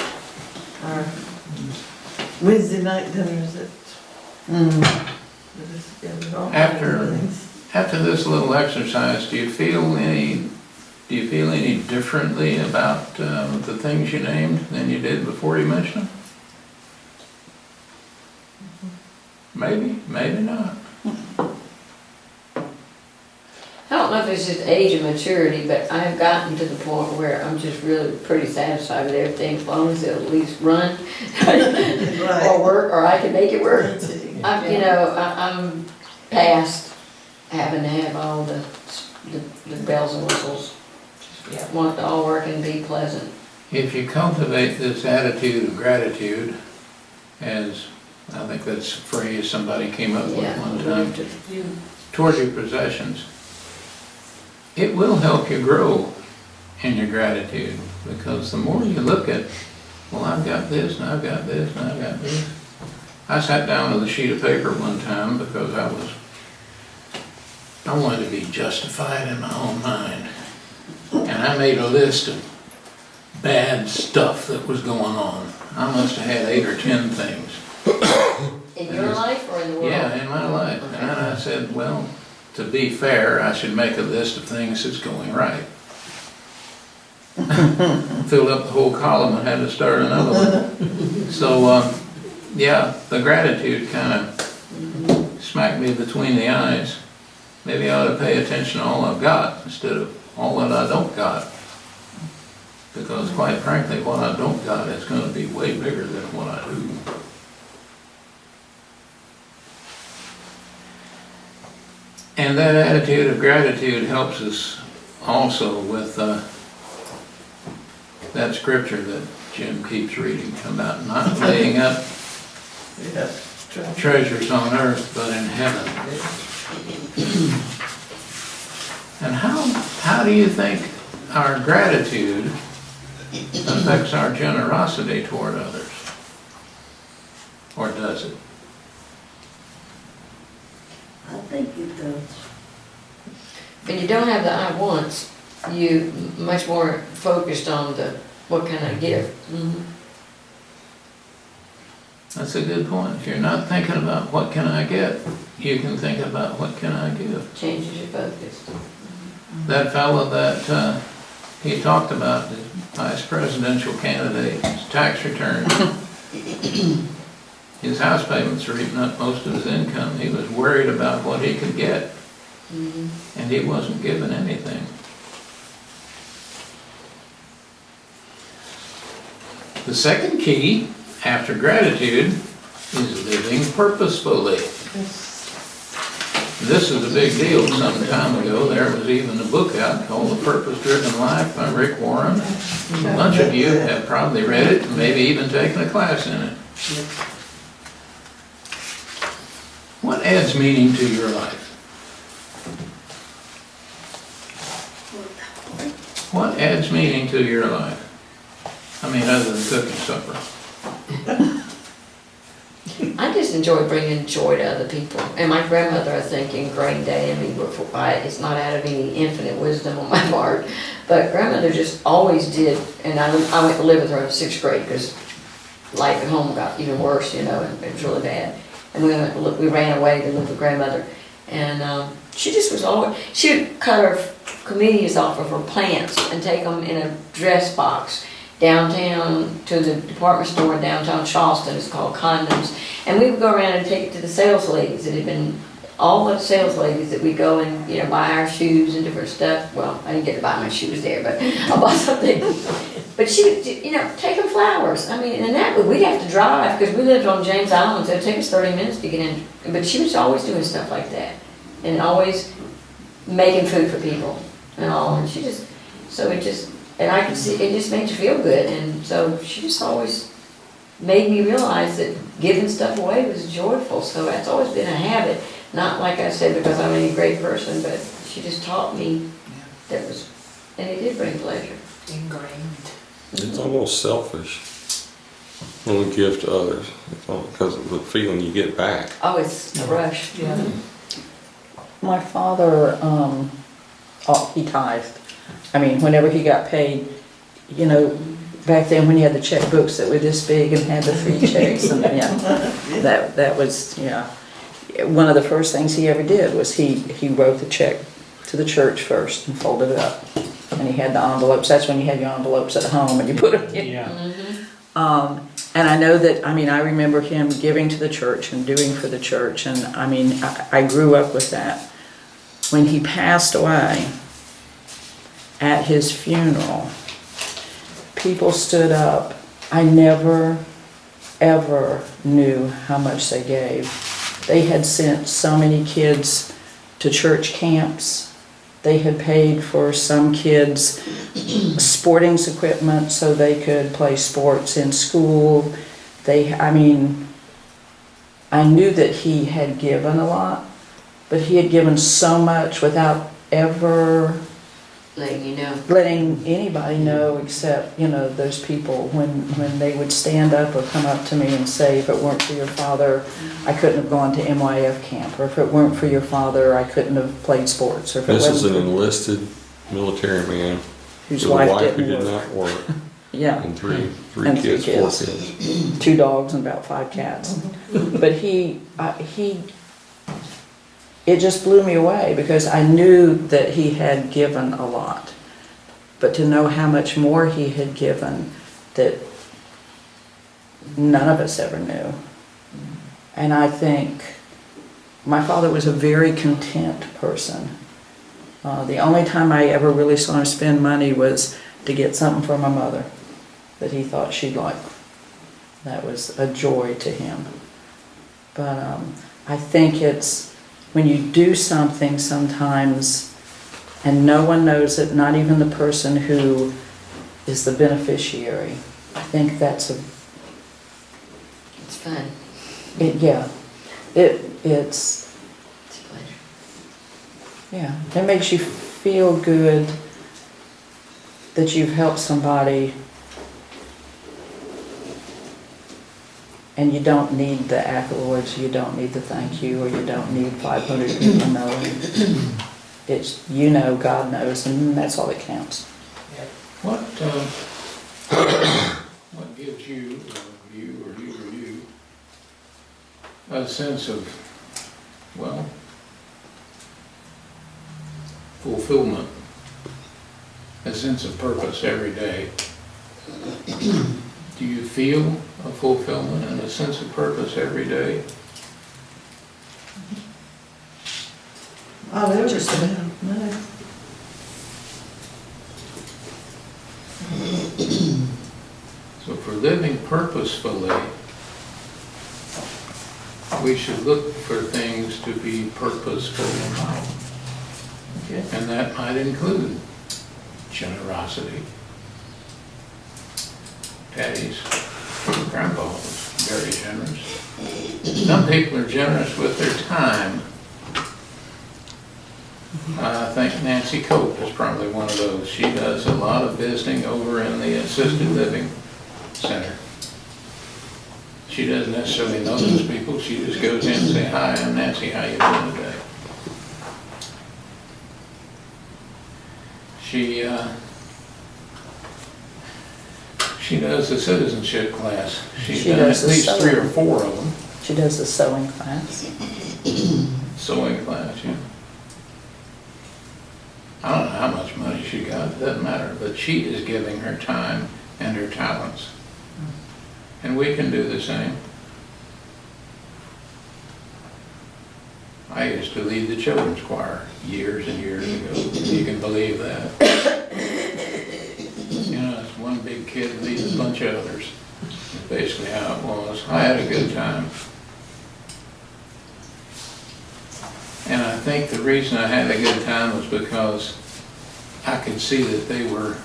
our Wednesday night dinners that. After this little exercise, do you feel any differently about the things you named than you did before you mentioned them? Maybe, maybe not. I don't know if it's just age and maturity, but I've gotten to the point where I'm just really pretty satisfied with everything, as long as it'll at least run or work, or I can make it work. I'm past having to have all the bells and whistles. Just want it to all work and be pleasant. If you cultivate this attitude of gratitude, as I think that's a phrase somebody came up with one time, toward your possessions, it will help you grow in your gratitude, because the more you look at, well, I've got this, and I've got this, and I've got this. I sat down with a sheet of paper one time because I wanted to be justified in my own mind. And I made a list of bad stuff that was going on. I must have had 8 or 10 things. In your life or in the world? Yeah, in my life. Okay. And then I said, well, to be fair, I should make a list of things that's going right. Filled up the whole column and had to start another one. So, yeah, the gratitude kind of smacked me between the eyes. Maybe I ought to pay attention to all I've got instead of all that I don't got. Because quite frankly, what I don't got is gonna be way bigger than what I do. And that attitude of gratitude helps us also with that scripture that Jim keeps reading about not laying up treasures on earth but in heaven. And how do you think our gratitude affects our generosity toward others? Or does it? I think it does. When you don't have the I wants, you much more focused on the what can I give. Mhm. That's a good point. If you're not thinking about what can I get, you can think about what can I give. Changes your focus. That fellow that he talked about, the vice presidential candidate, his tax return, his house payments were eating up most of his income. He was worried about what he could get, and he wasn't given anything. The second key, after gratitude, is living purposefully. This is a big deal. Some time ago, there was even a book out called The Purpose-Driven Life by Rick Warren. A bunch of you have probably read it, and maybe even taken a class in it. What adds meaning to your life? What adds meaning to your life? I mean, other than cooking supper. I just enjoy bringing joy to other people. And my grandmother, I think, ingrained that in me. It's not out of any infinite wisdom on my part, but grandmother just always did. And I went to live with her in 6th grade because life at home got even worse, and it was really bad. And we ran away to live with grandmother. And she just was always, she would cut her camellias off of her plants and take them in a dress box downtown to the department store in downtown Charleston. It's called Condoms. And we would go around and take it to the sales ladies. It had been all the sales ladies that we go and, buy our shoes and different stuff. Well, I didn't get to buy my shoes there, but I bought something. But she would, take them flowers. I mean, and that we'd have to drive because we lived on James Island, so it'd take us 30 minutes to get in. But she was always doing stuff like that and always making food for people and all. And and I could see, it just made you feel good. And so she just always made me realize that giving stuff away was joyful. So that's always been a habit. Not like I said because I'm any great person, but she just taught me and it did bring pleasure. Ingrained. It's almost selfish when we give to others, because of the feeling you get back. Oh, it's a rush. Yeah. My father, he tithed. I mean, whenever he got paid, back then when you had the checkbooks that were this big and had the 3 checks, and that was, one of the first things he ever did was he wrote the check to the church first and folded it up. And he had the envelopes. That's when you had your envelopes at home and you put them in. Yeah. And I know that, I remember him giving to the church and doing for the church. And I grew up with that. When he passed away, at his funeral, people stood up. I never, ever knew how much they gave. They had sent so many kids to church camps. They had paid for some kids sporting equipment so they could play sports in school. I knew that he had given a lot, but he had given so much without ever letting anybody know except, those people when they would stand up or come up to me and say, if it weren't for your father, I couldn't have gone to MYF camp, or if it weren't for your father, I couldn't have played sports. Or if This it is an wasn't enlisted military man whose with a wife wife who didn't did work. not work, Yeah. and three And kids, 3 4 kids. kids. 2 dogs and about 5 cats. But he it just blew me away because I knew that he had given a lot. But to know how much more he had given that none of us ever knew. And I think my father was a very content person. The only time I ever really saw him spend money was to get something for my mother that he thought she'd like. That was a joy to him. But I think it's when you do something sometimes and no one knows it, not even the person who is the beneficiary. I think that's It's fun. it's It's a pleasure. yeah, it makes you feel good that you've helped somebody and you don't need the accolades, you don't need the thank you, or you don't need 500 people knowing. It's, you know, God knows, and that's all that counts. What gives you, or you, a sense of, well, fulfillment, a sense of purpose every day? Do you feel a fulfillment and a sense of purpose every day? Oh, they're just about, no. So for living purposefully, we should look for things to be purposeful in life. Okay. And that might include generosity. Daddy's grandpa was very generous. Some people are generous with their time. I think Nancy Cope is probably one of those. She does a lot of visiting over in the assisted living center. She doesn't necessarily know those people. She just goes in and says, "Hi, I'm Nancy. How you doing today?" She does the citizenship class. She's She done does at the least sewing. 3 or 4 of them. She does the sewing class. Sewing class, yeah. I don't know how much money she got, it doesn't matter, but she is giving her time and her talents. And we can do the same. I used to lead the children's choir years and years ago, if you can believe that. You know, it's one big kid leads a bunch of others. That's basically how it was. I had a good time. And I think the reason I had a good time was because I could see that they were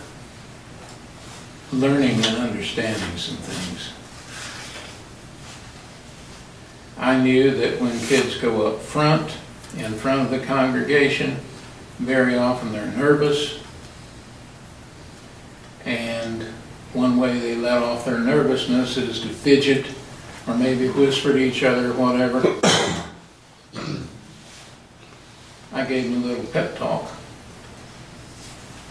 learning and understanding some things. I knew that when kids go up front, in front of the congregation, very often they're nervous. And one way they let off their nervousness is to fidget or maybe whisper to each other or whatever. I gave them a little pep talk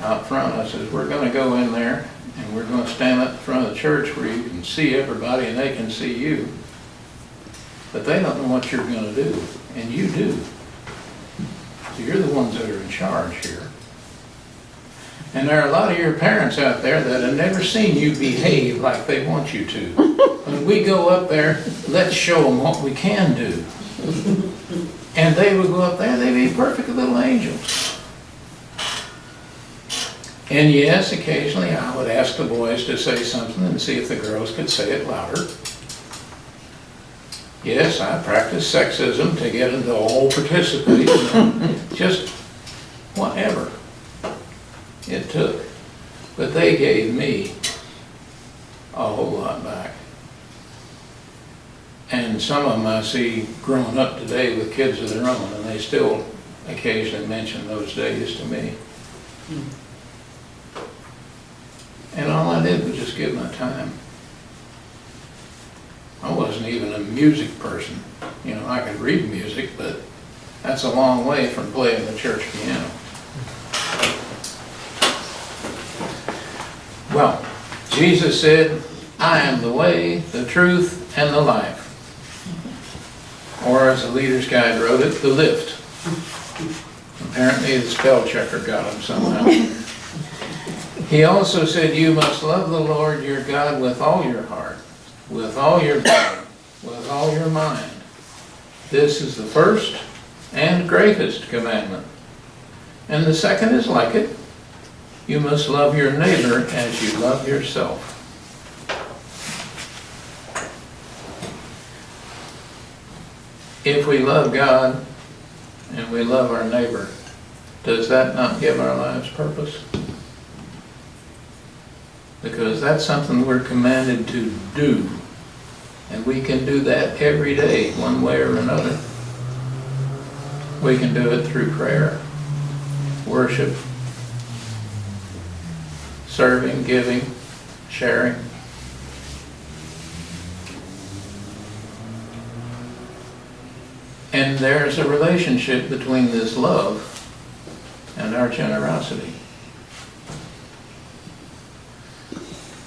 out front. I said, we're going to go in there and we're going to stand up in front of the church where you can see everybody and they can see you. But they don't know what you're going to do, and you do. So you're the ones that are in charge here. And there are a lot of your parents out there that have never seen you behave like they want you to. When we go up there, let's show them what we can do. And they would go up there, they'd be perfect little angels. And yes, occasionally I would ask the boys to say something and see if the girls could say it louder. Yes, I practiced sexism to get them to all participate, just whatever it took. But they gave me a whole lot back. And some of them I see growing up today with kids of their own, and they still occasionally mention those days to me. And all I did was just give my time. I wasn't even a music person. You know, I could read music, but that's a long way from playing the church piano. Well, Jesus said, I am the way, the truth, and the life. Or as the Leader's Guide wrote it, the lift. Apparently the spell checker got him somehow. He also said, you must love the Lord your God with all your heart, with all your mind, with all your mind. This is the first and greatest commandment. And the second is like it. You must love your neighbor as you love yourself. If we love God and we love our neighbor, does that not give our lives purpose? Because that's something we're commanded to do. And we can do that every day, one way or another. We can do it through prayer, worship, serving, giving, sharing. And there's a relationship between this love and our generosity.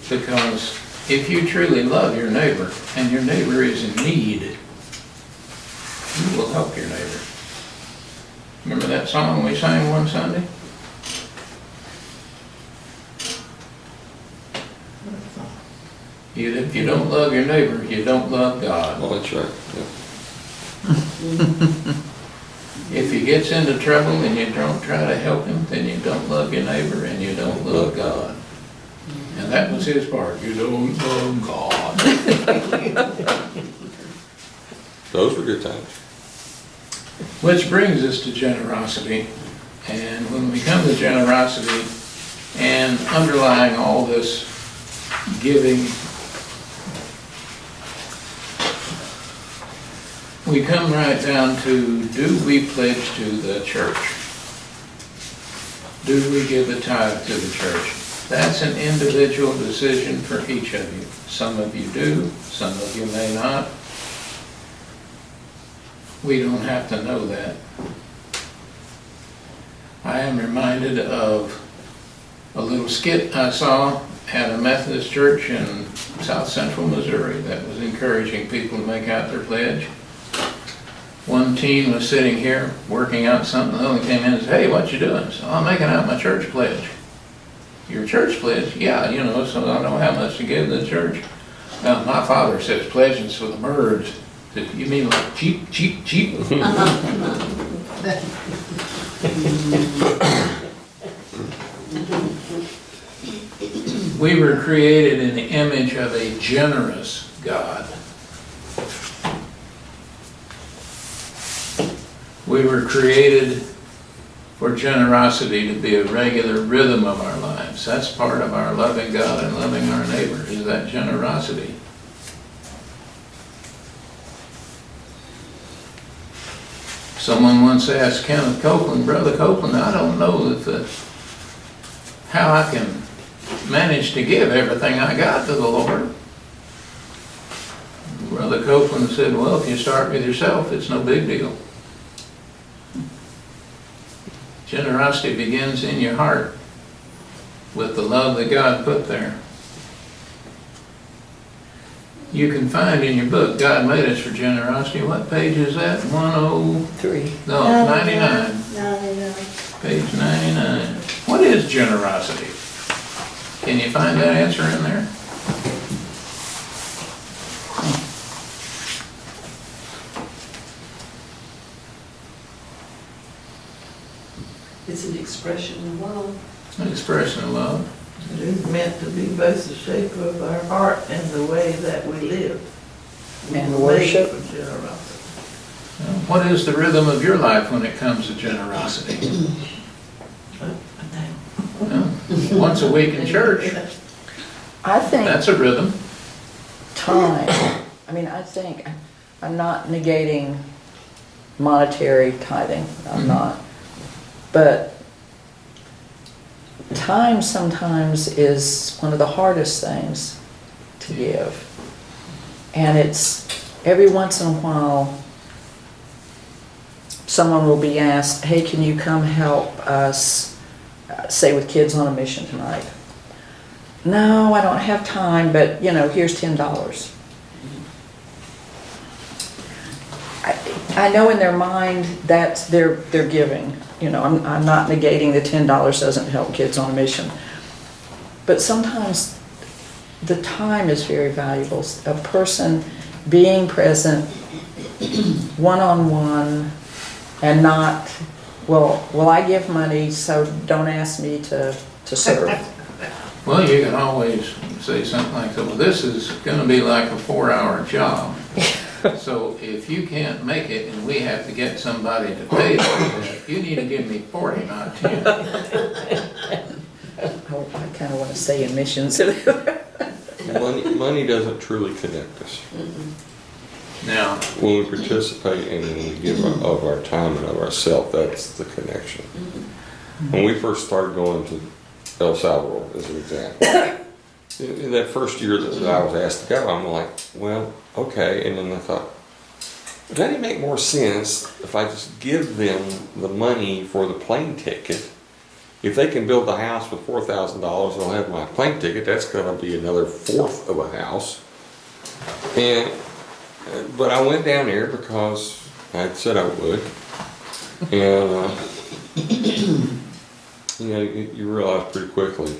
Because if you truly love your neighbor and your neighbor is in need, you will help your neighbor. Remember that song we sang one Sunday? If you don't love your neighbor, you don't love God. Well, that's right, yeah. If he gets into trouble and you don't try to help him, then you don't love your neighbor and you don't love God. And that was his part. You don't love God. Those were good times. Which brings us to generosity. And when we come to generosity and underlying all this giving, we come right down to, do we pledge to the church? Do we give a tithe to the church? That's an individual decision for each of you. Some of you do, some of you may not. We don't have to know that. I am reminded of a little skit I saw at a Methodist church in South Central Missouri that was encouraging people to make out their pledge. One teen was sitting here working out something, the other came in and said, hey, what you doing? So I'm making out my church pledge. Your church pledge? Yeah, you know, so I know how much to give to the church. Now, my father says pledges for the birds. I said, you mean like cheap, cheap, cheap? We were created in the image of a generous God. We were created for generosity to be a regular rhythm of our lives. That's part of our loving God and loving our neighbor, is that generosity. Someone once asked Kenneth Copeland, Brother Copeland, I don't know how I can manage to give everything I got to the Lord. Brother Copeland said, well, if you start with yourself, it's no big deal. Generosity begins in your heart with the love that God put there. You can find in your book, God Made Us for Generosity. What page is that? 103? No, 99. 99. Page 99. What is generosity? Can you find that answer in there? It's an expression of love. An expression of love. It is meant to be both the shape of our heart and the way that we live. And We were worship. made for generosity. What is the rhythm of your life when it comes to generosity? Up and down. Well, once a week in church, I think that's a rhythm. time, I mean, I think, I'm not negating monetary tithing, I'm not. But time sometimes is one of the hardest things to give. And it's, every once in a while, someone will be asked, hey, can you come help us, say with Kids on a Mission tonight? No, I don't have time, but here's $10. I know in their mind that's their giving. You know, I'm not negating the $10 doesn't help kids on a mission. But sometimes the time is very valuable. A person being present one-on-one and not, well, I give money, so don't ask me to serve. Well, you can always say something like that, well, this is gonna be like a 4-hour job. So if you can't make it and we have to get somebody to pay for it, you need to give me 40, not 10. I kind of want to stay in missions. Money doesn't truly connect us. Now, When we participate and when we give of our time and of ourselves, that's the connection. When we first started going to El Salvador, as an example, in that first year that I was asked to go, I'm like, well, okay. And then I thought, doesn't it make more sense if I just give them the money for the plane ticket? If they can build the house with $4,000, they'll have my plane ticket. That's going to be another fourth of a house. But I went down there because I said I would. And, you know, you realize pretty quickly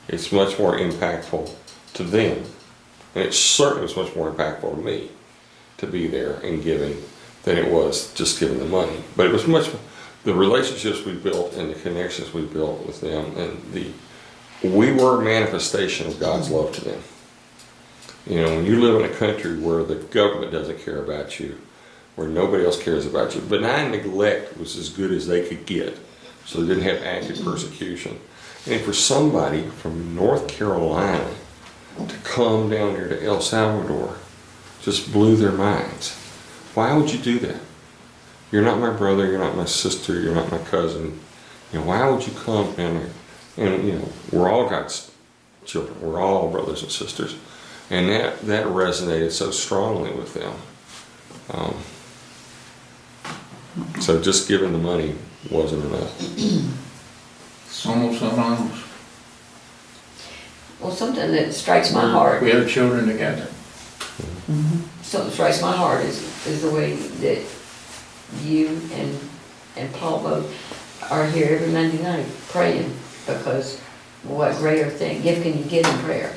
it's much more impactful to them. And it certainly was much more impactful to me to be there and giving than it was just giving the money. But it was much, the relationships we built and the connections we built with them, and we were a manifestation of God's love to them. You know, when you live in a country where the government doesn't care about you, where nobody else cares about you, benign neglect was as good as they could get, so they didn't have active persecution. And for somebody from North Carolina to come down there to El Salvador just blew their minds. Why would you do that? You're not my brother, you're not my sister, you're not my cousin. You know, why would you come down there? And, you know, we're all God's children. We're all brothers and sisters. And that resonated so strongly with them. So just giving the money wasn't enough. it's almost anonymous. Well, something that strikes my heart, We have children together. something that strikes my heart is the way that you and Paul both are here every Monday night praying, because what greater gift can you get in prayer?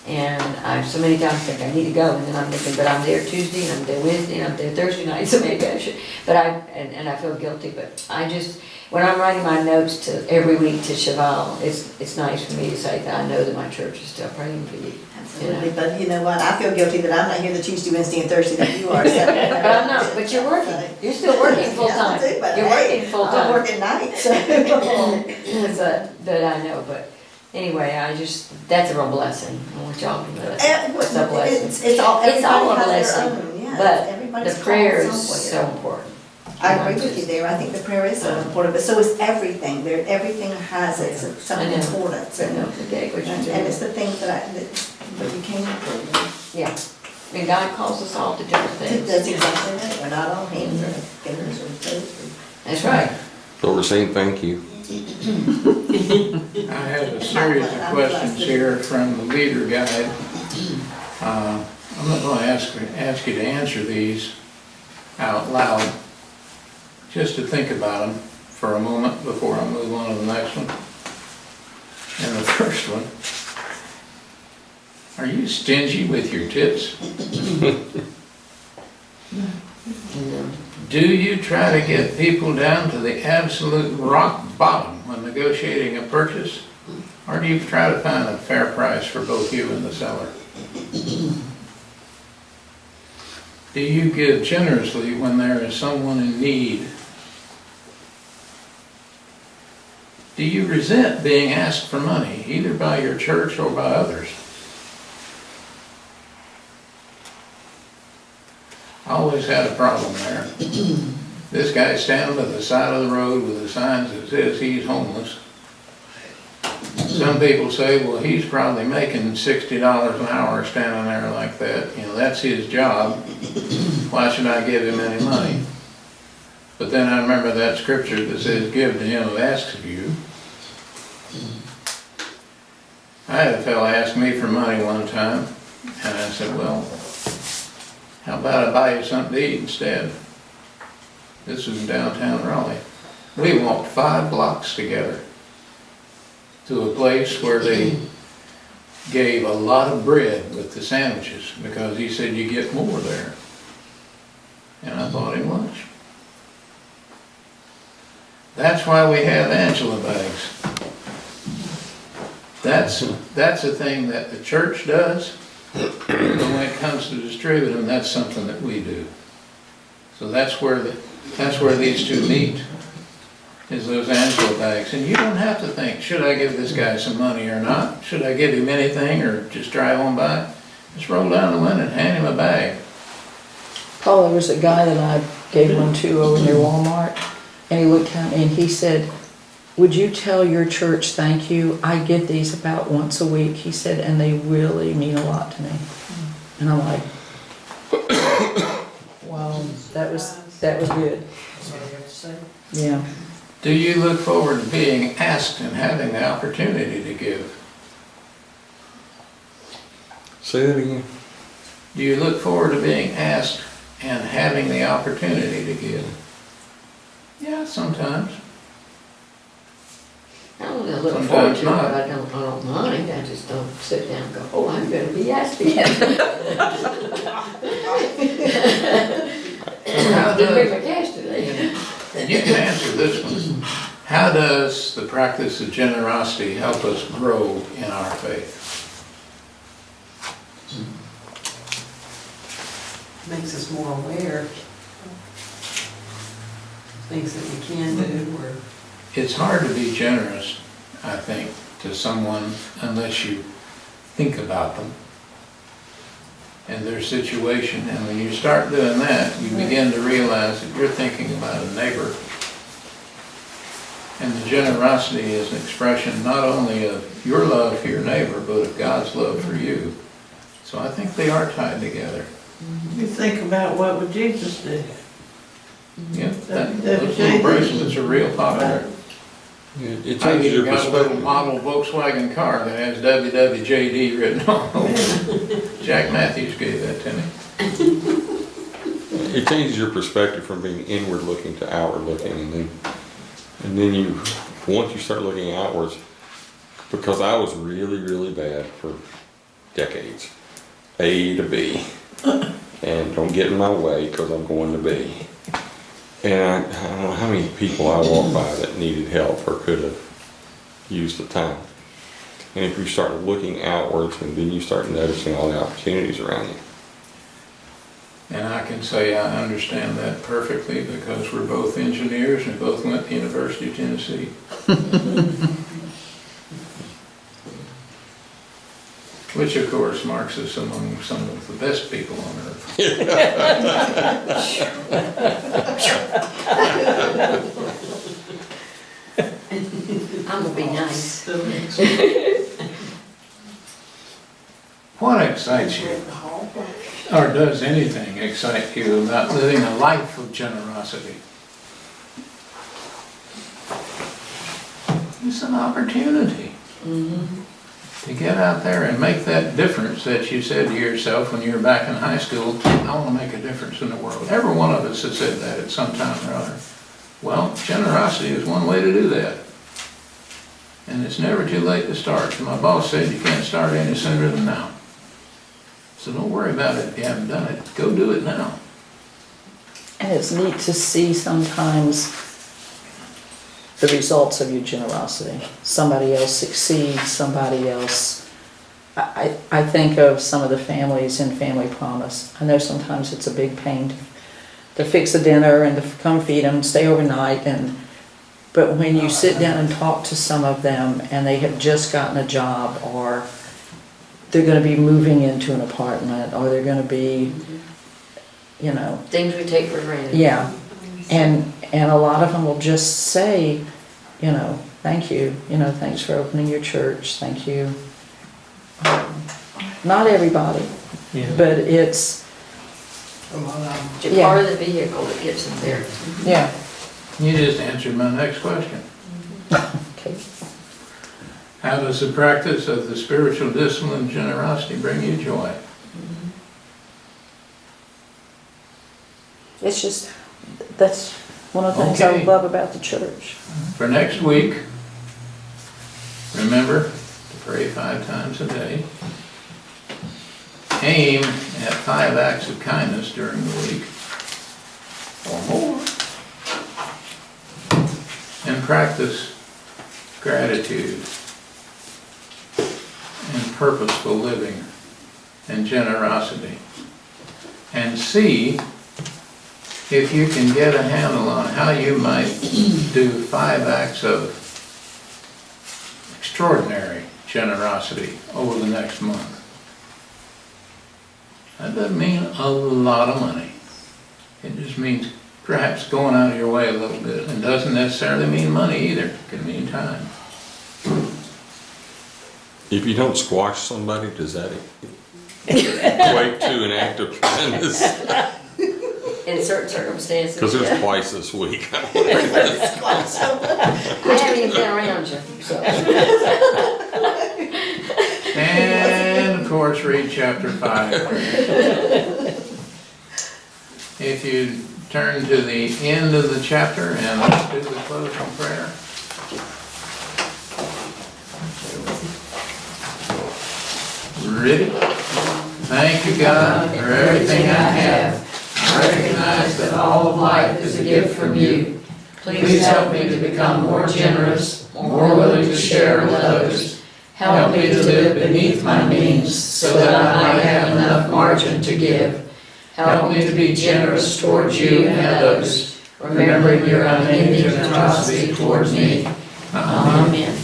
And I so many times think I need to go, and then I'm thinking, but I'm there Tuesday, and I'm there Wednesday, and I'm there Thursday night, so maybe I should. But I feel guilty, but I just, when I'm writing my notes to every week to Cheval, it's nice for me to say that I know that my church is still praying for you. Absolutely, but you know what, I feel guilty that I'm not here the Tuesday, Wednesday, and Thursday that you are. So, But I'm not, but you're working, you're still working full time. Yeah, I do, but You're hey, working full I'm time. working nights. But I know, but anyway, that's a real blessing. I want y'all to know that. It's a blessing. It's all, It's all everybody a has their blessing, own, yeah. but Everybody's the called prayer is somewhere. so important. I agree with you there, I think the prayer is so important, but so is everything, everything has some I know. importance. I know, okay, what you're And doing. it's the things that you came up with. Yeah, I mean, God calls us all to different things. That's exactly right, we're not all hands or fingers or toes. That's right. So we're saying thank you. I have a series of questions here from the leader guide. I'm not going to ask you to answer these out loud, just to think about them for a moment before I move on to the next one. And the first one, are you stingy with your tips? Do you try to get people down to the absolute rock bottom when negotiating a purchase? Or do you try to find a fair price for both you and the seller? Do you give generously when there is someone in need? Do you resent being asked for money, either by your church or by others? I always had a problem there. This guy's standing by the side of the road with a sign that says he's homeless. Some people say, well, he's probably making $60 an hour standing there like that. You know, that's his job. Why should I give him any money? But then I remember that scripture that says, give to him who asks of you. I had a fellow ask me for money one time, and I said, well, how about I buy you something to eat instead? This was in downtown Raleigh. We walked 5 blocks together to a place where they gave a lot of bread with the sandwiches because he said you get more there. And I bought him lunch. That's why we have Angela bags. That's a thing that the church does, but when it comes to distributing them, that's something that we do. So that's where these two meet, is those Angela bags. And you don't have to think, should I give this guy some money or not? Should I give him anything or just drive on by? Just roll down the window and hand him a bag. Paul, there was a guy that I gave one to over near Walmart, and he looked at me and he said, would you tell your church thank you? I get these about once a week, he said, and they really mean a lot to me. And I'm like, wow, that was good. That's all you have to say. Yeah. Do you look forward to being asked and having the opportunity to give? Say that again. Do you look forward to being asked and having the opportunity to give? Yeah, sometimes. I don't look forward to Sometimes it, not. but I don't mind, I just don't sit down and go, oh, I'm gonna be asked again. How Didn't bring does, my cash today. you can answer this one. How does the practice of generosity help us grow in our faith? Makes us more aware of things that we can do or. It's hard to be generous, I think, to someone unless you think about them and their situation. And when you start doing that, you begin to realize that you're thinking about a neighbor. And the generosity is an expression not only of your love for your neighbor, but of God's love for you. So I think they are tied together. You think about what would Jesus do? Yeah, those little bracelets are real popular. It I changes even your got a little perspective. model Volkswagen car that has WWJD written all over it. Jack Matthews gave that to me. It changes your perspective from being inward looking to outward looking, and then you, once you start looking outwards, because I was really, really bad for decades. A to B. And don't get in my way because I'm going to B. And I don't know how many people I walked by that needed help or could have used the time. And if you start looking outwards, and then you start noticing all the opportunities around you. And I can say I understand that perfectly because we're both engineers and both went to the University of Tennessee. Which of course marks us among some of the best people on earth. I'm gonna be nice. What excites you, or does anything excite you about living a life of generosity? It's an opportunity to get out there and make that difference that you said to yourself when you were back in high school, I want to make a difference in the world. Every one of us has said that at some time or other. Well, generosity is one way to do that. And it's never too late to start. So my boss said you can't start any sooner than now. So don't worry about it if you haven't done it. Go do it now. And it's neat to see sometimes the results of your generosity. Somebody else succeeds, somebody else. I think of some of the families in Family Promise. I know sometimes it's a big pain to fix a dinner and to come feed them, stay overnight, but when you sit down and talk to some of them and they have just gotten a job, or they're going to be moving into an apartment, or they're going to be, you know. Things we take for granted. Yeah, and a lot of them will just say, you know, thank you, thanks for opening your church, thank you. Not everybody, Yeah. but it's, A lot of them. Just Yeah. part of the vehicle that gets them there. yeah. You just answered my next question. Okay. How does the practice of the spiritual discipline of generosity bring you joy? It's just, that's One of the things I Okay. love about the church. For next week, remember to pray 5 times a day. Aim at 5 acts of kindness during the week, or more. And practice gratitude and purposeful living and generosity. And see if you can get a handle on how you might do 5 acts of extraordinary generosity over the next month. That doesn't mean a lot of money. It just means perhaps going out of your way a little bit, and doesn't necessarily mean money either. It can mean time. If you don't squash somebody, does that equate to an act of kindness? In certain circumstances. Because there's yeah. twice this week. I haven't even been around you, so. And of course, read chapter 5. If you turn to the end of the chapter and let's do the closing prayer. Ready? Thank you, God, for everything I have. I recognize that all of life is a gift from you. Please help me to become more generous, more willing to share with others. Help me to live beneath my means so that I might have enough margin to give. Help me to be generous towards you and others, remembering your unending generosity towards me. Amen.